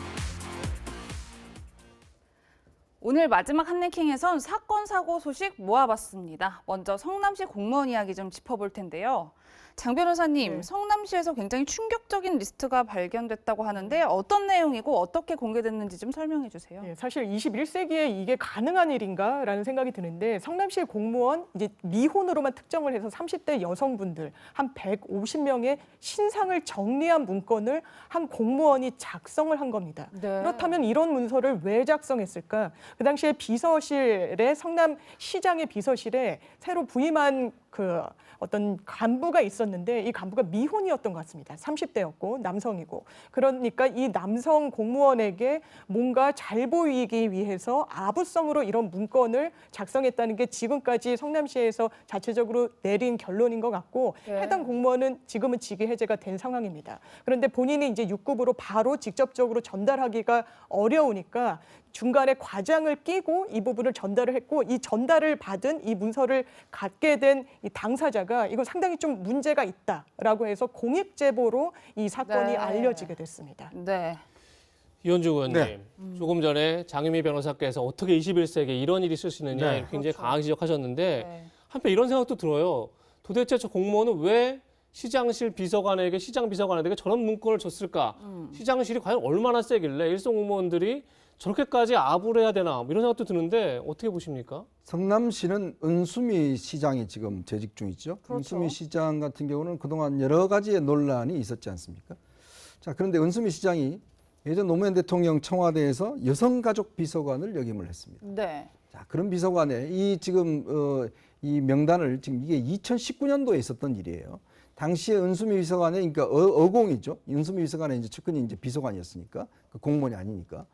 오늘 마지막 한 랭킹에선 사건, 사고 소식 모아봤습니다. 먼저 성남시 공무원 이야기 좀 짚어볼 텐데요. 장 변호사님, 성남시에서 굉장히 충격적인 리스트가 발견됐다고 하는데 어떤 내용이고 어떻게 공개됐는지 좀 설명해 주세요. 사실 21세기에 이게 가능한 일인가라는 생각이 드는데 성남시의 공무원 이제 미혼으로만 특정을 해서 30대 여성분들 한 150명의 신상을 정리한 문건을 한 공무원이 작성을 한 겁니다. 그렇다면 이런 문서를 왜 작성했을까? 그 당시에 비서실에 성남시장의 비서실에 새로 부임한 그 어떤 간부가 있었는데 이 간부가 미혼이었던 것 같습니다. 30대였고 남성이고 그러니까 이 남성 공무원에게 뭔가 잘 보이기 위해서 아부성으로 이런 문건을 작성했다는 게 지금까지 성남시에서 자체적으로 내린 결론인 것 같고 해당 공무원은 지금은 직위 해제가 된 상황입니다. 그런데 본인이 이제 6급으로 바로 직접적으로 전달하기가 어려우니까 중간에 과장을 끼고 이 부분을 전달을 했고 이 전달을 받은 이 문서를 갖게 된 이 당사자가 이건 상당히 좀 문제가 있다라고 해서 공익 제보로 이 사건이 알려지게 됐습니다. 네. 이현주 의원님, 조금 전에 장유미 변호사께서 어떻게 21세기에 이런 일이 있을 수 있느냐 굉장히 강하게 지적하셨는데 한편 이런 생각도 들어요. 도대체 저 공무원은 왜 시장실 비서관에게 시장 비서관에게 저런 문건을 줬을까? 시장실이 과연 얼마나 세길래 일선 공무원들이 저렇게까지 아부를 해야 되나 이런 생각도 드는데 어떻게 보십니까? 성남시는 은수미 시장이 지금 재직 중이죠. 은수미 시장 같은 경우는 그동안 여러 가지의 논란이 있었지 않습니까? 자, 그런데 은수미 시장이 예전 노무현 대통령 청와대에서 여성가족 비서관을 역임을 했습니다. 네. 자, 그런 비서관에 이 지금 이 명단을 지금 이게 2019년도에 있었던 일이에요. 당시에 은수미 비서관의 그러니까 어공이죠. 은수미 비서관의 이제 측근이 이제 비서관이었으니까 그 공무원이 아니니까.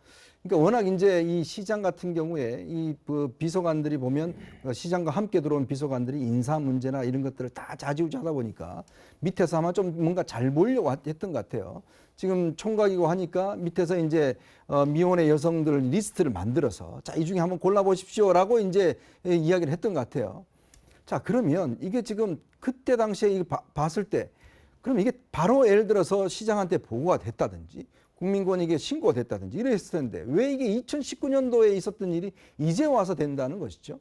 그러니까 워낙 이제 이 시장 같은 경우에 이 비서관들이 보면 시장과 함께 들어온 비서관들이 인사 문제나 이런 것들을 다 좌지우지하다 보니까 밑에서 아마 좀 뭔가 잘 보이려고 했던 것 같아요. 지금 총각이고 하니까 밑에서 이제 미혼의 여성들 리스트를 만들어서 자, 이 중에 한번 골라보십시오라고 이제 이야기를 했던 것 같아요. 자, 그러면 이게 지금 그때 당시에 이거 봤을 때 그럼 이게 바로 예를 들어서 시장한테 보고가 됐다든지 국민권익에 신고가 됐다든지 이랬을 텐데 왜 이게 2019년도에 있었던 일이 이제 와서 된다는 것이죠.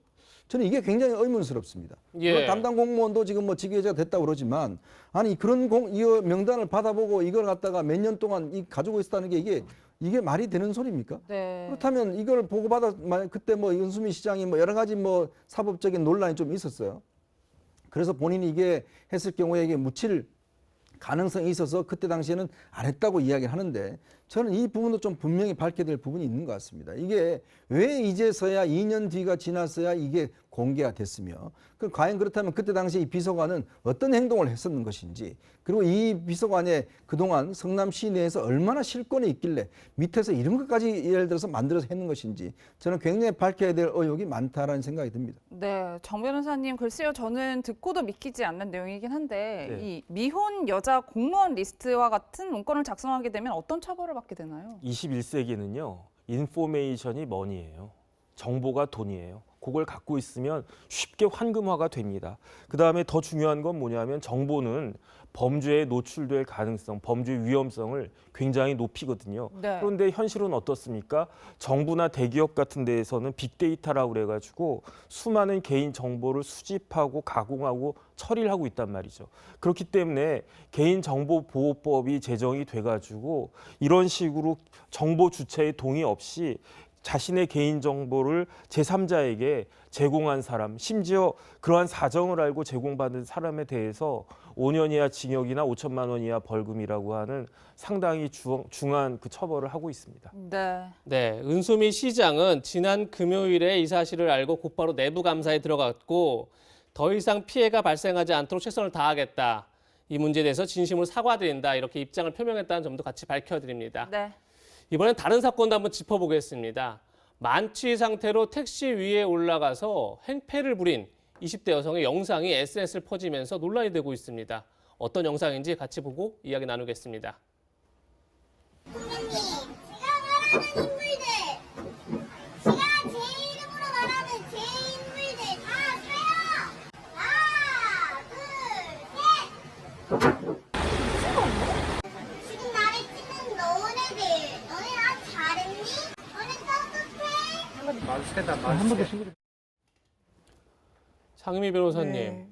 저는 이게 굉장히 의문스럽습니다. 예. 담당 공무원도 지금 뭐 직위해제가 됐다고 그러지만 아니 그런 이 명단을 받아보고 이걸 갖다가 몇 년 동안 가지고 있었다는 게 이게 말이 되는 소리입니까? 네. 그렇다면 이걸 보고받아 그때 뭐 윤수미 시장이 뭐 여러 가지 뭐 사법적인 논란이 좀 있었어요. 그래서 본인이 이게 했을 경우에 이게 묻힐 가능성이 있어서 그때 당시에는 안 했다고 이야기를 하는데 저는 이 부분도 좀 분명히 밝혀야 될 부분이 있는 것 같습니다. 이게 왜 이제서야 2년 뒤가 지났어야 이게 공개가 됐으며 과연 그렇다면 그때 당시 이 비서관은 어떤 행동을 했었는 것인지 그리고 이 비서관의 그동안 성남시 내에서 얼마나 실권이 있길래 밑에서 이런 것까지 예를 들어서 만들어서 했는 것인지 저는 굉장히 밝혀야 될 의혹이 많다라는 생각이 듭니다. 네, 정 변호사님 글쎄요. 저는 듣고도 믿기지 않는 내용이긴 한데 네. 이 미혼 여자 공무원 리스트와 같은 문건을 작성하게 되면 어떤 처벌을 받게 되나요? 21세기는요. 인포메이션이 머니예요. 정보가 돈이에요. 그걸 갖고 있으면 쉽게 환금화가 됩니다. 그다음에 더 중요한 건 뭐냐면 정보는 범죄에 노출될 가능성, 범죄 위험성을 굉장히 높이거든요. 네. 그런데 현실은 어떻습니까? 정부나 대기업 같은 데에서는 빅데이터라고 그래가지고 수많은 개인 정보를 수집하고 가공하고 처리를 하고 있단 말이죠. 그렇기 때문에 개인정보보호법이 제정이 돼가지고 이런 식으로 정보 주체의 동의 없이 자신의 개인정보를 제3자에게 제공한 사람, 심지어 그러한 사정을 알고 제공받은 사람에 대해서 5년 이하 징역이나 5천만 원 이하 벌금이라고 하는 상당히 중한 그 처벌을 하고 있습니다. 네. 네, 은수미 시장은 지난 금요일에 이 사실을 알고 곧바로 내부 감사에 들어갔고 더 이상 피해가 발생하지 않도록 최선을 다하겠다. 이 문제에 대해서 진심으로 사과드린다. 이렇게 입장을 표명했다는 점도 같이 밝혀드립니다. 네. 이번엔 다른 사건도 한번 짚어보겠습니다. 만취 상태로 택시 위에 올라가서 행패를 부린 20대 여성의 영상이 SNS를 퍼지면서 논란이 되고 있습니다. 어떤 영상인지 같이 보고 이야기 나누겠습니다. 장미 변호사님. 네.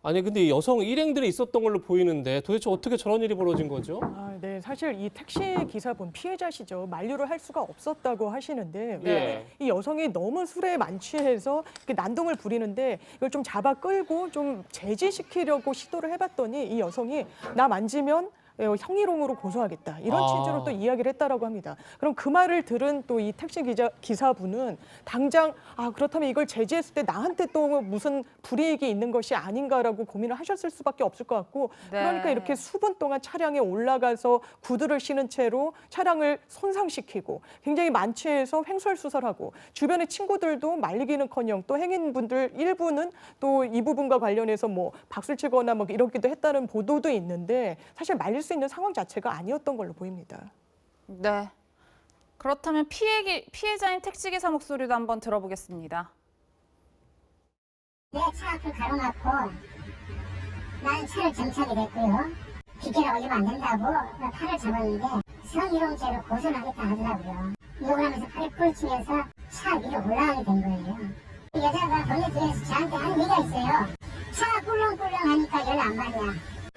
아니 근데 이 여성 일행들이 있었던 걸로 보이는데 도대체 어떻게 저런 일이 벌어진 거죠? 네, 사실 이 택시 기사분 피해자시죠. 만류를 할 수가 없었다고 하시는데 네. 이 여성이 너무 술에 만취해서 난동을 부리는데 이걸 좀 잡아 끌고 좀 제지시키려고 시도를 해봤더니 이 여성이 나 만지면 형의롱으로 고소하겠다 이런 취지로 또 이야기를 했다라고 합니다. 그럼 그 말을 들은 또 이 택시 기사분은 당장 그렇다면 이걸 제지했을 때 나한테 또 무슨 불이익이 있는 것이 아닌가라고 고민을 하셨을 수밖에 없을 것 같고 네. 그러니까 이렇게 수분 동안 차량에 올라가서 구두를 신은 채로 차량을 손상시키고 굉장히 만취해서 횡설수설하고 주변의 친구들도 말리기는커녕 또 행인분들 일부는 또 이 부분과 관련해서 뭐 박수를 치거나 뭐 이러기도 했다는 보도도 있는데 사실 말릴 수 있는 상황 자체가 아니었던 걸로 보입니다. 네. 그렇다면 피해자인 택시기사 목소리도 한번 들어보겠습니다. 내 차 앞을 가로막고 나는 차를 정차하게 됐고요. 비켜라 올리면 안 된다고 팔을 잡았는데 성희롱죄로 고소를 하겠다 하더라고요. 욕을 하면서 팔을 부딪히면서 차 위로 올라가게 된 거예요. 여자가 본네 뒤에서 저한테 하는 얘기가 있어요. 차 꿀렁꿀렁 하니까 연락 안 받냐.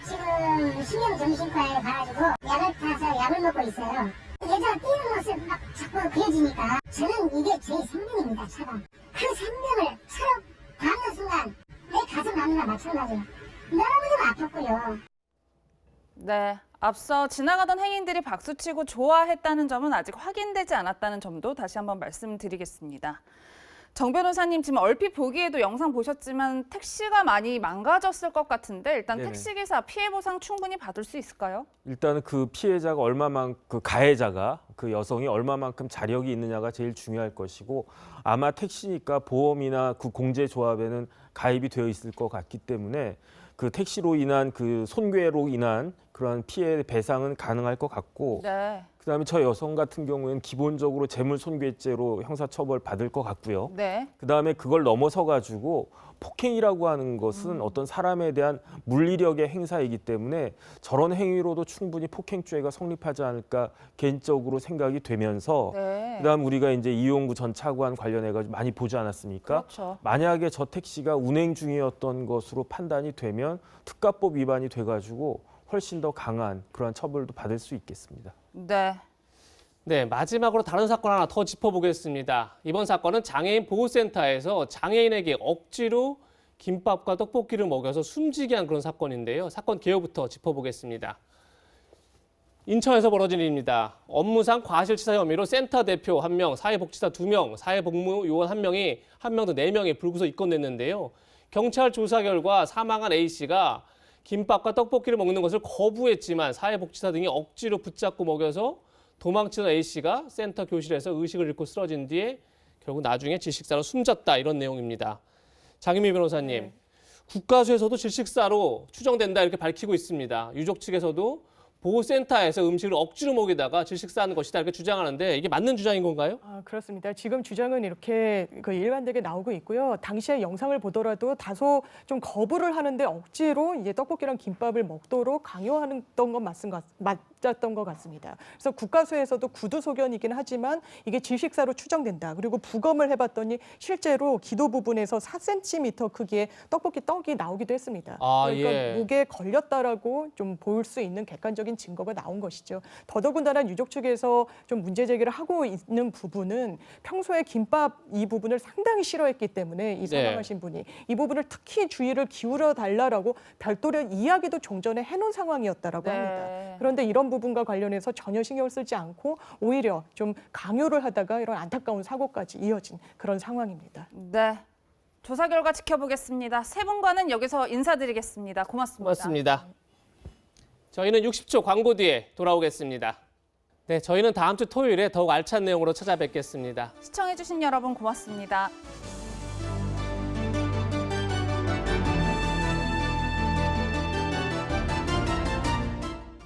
지금 신경정신과에 가가지고 약을 타서 약을 먹고 있어요. 여자가 뛰는 모습 막 자꾸 그려지니까 저는 이게 제 생명입니다. 차가. 그 생명을 차로 닿는 순간 내 가슴 닿는 거 마찬가지예요. 너무너무 아팠고요. 네. 앞서 지나가던 행인들이 박수치고 좋아했다는 점은 아직 확인되지 않았다는 점도 다시 한번 말씀드리겠습니다. 정 변호사님 지금 얼핏 보기에도 영상 보셨지만 택시가 많이 망가졌을 것 같은데 일단 네네. 택시기사 피해 보상 충분히 받을 수 있을까요? 일단은 그 피해자가 그 가해자가 그 여성이 얼마만큼 자력이 있느냐가 제일 중요할 것이고 아마 택시니까 보험이나 그 공제조합에는 가입이 되어 있을 것 같기 때문에 그 택시로 인한 그 손괴로 인한 그런 피해 배상은 가능할 것 같고 네. 그다음에 저 여성 같은 경우에는 기본적으로 재물손괴죄로 형사처벌 받을 것 같고요. 네. 그다음에 그걸 넘어서 가지고 폭행이라고 하는 것은 어떤 사람에 대한 물리력의 행사이기 때문에 저런 행위로도 충분히 폭행죄가 성립하지 않을까 개인적으로 생각이 되면서 네. 그다음 우리가 이제 이용구 전 차관 관련해 가지고 많이 보지 않았습니까? 그렇죠. 만약에 저 택시가 운행 중이었던 것으로 판단이 되면 특가법 위반이 돼 가지고 훨씬 더 강한 그런 처벌도 받을 수 있겠습니다. 네. 네, 마지막으로 다른 사건 하나 더 짚어보겠습니다. 이번 사건은 장애인 보호센터에서 장애인에게 억지로 김밥과 떡볶이를 먹여서 숨지게 한 그런 사건인데요. 사건 개요부터 짚어보겠습니다. 인천에서 벌어진 일입니다. 업무상 과실치사 혐의로 센터 대표 1명, 사회복지사 2명, 사회복무요원 1명이 한 명 더 4명이 불구속 입건됐는데요. 경찰 조사 결과 사망한 A씨가 김밥과 떡볶이를 먹는 것을 거부했지만 사회복지사 등이 억지로 붙잡고 먹여서 도망치던 A씨가 센터 교실에서 의식을 잃고 쓰러진 뒤에 결국 나중에 질식사로 숨졌다 이런 내용입니다. 장윤미 변호사님, 국가수에서도 질식사로 추정된다 이렇게 밝히고 있습니다. 유족 측에서도 보호센터에서 음식을 억지로 먹이다가 질식사하는 것이다 이렇게 주장하는데 이게 맞는 주장인 건가요? 그렇습니다. 지금 주장은 이렇게 일관되게 나오고 있고요. 당시의 영상을 보더라도 다소 좀 거부를 하는데 억지로 이제 떡볶이랑 김밥을 먹도록 강요하는 건 맞았던 것 같습니다. 그래서 국가수에서도 구두소견이긴 하지만 이게 질식사로 추정된다. 그리고 부검을 해봤더니 실제로 기도 부분에서 4cm 크기의 떡볶이 떡이 나오기도 했습니다. 그러니까 예. 목에 걸렸다라고 좀 볼 수 있는 객관적인 증거가 나온 것이죠. 더더군다나 유족 측에서 좀 문제 제기를 하고 있는 부분은 평소에 김밥 이 부분을 상당히 싫어했기 때문에 이 사망하신 분이 이 부분을 특히 주의를 기울여 달라라고 별도로 이야기도 종전에 해놓은 상황이었다라고 합니다. 그런데 이런 부분과 관련해서 전혀 신경을 쓰지 않고 오히려 좀 강요를 하다가 이런 안타까운 사고까지 이어진 그런 상황입니다. 네. 조사 결과 지켜보겠습니다. 세 분과는 여기서 인사드리겠습니다. 고맙습니다. 고맙습니다. 저희는 60초 광고 뒤에 돌아오겠습니다. 네, 저희는 다음 주 토요일에 더욱 알찬 내용으로 찾아뵙겠습니다. 시청해주신 여러분 고맙습니다.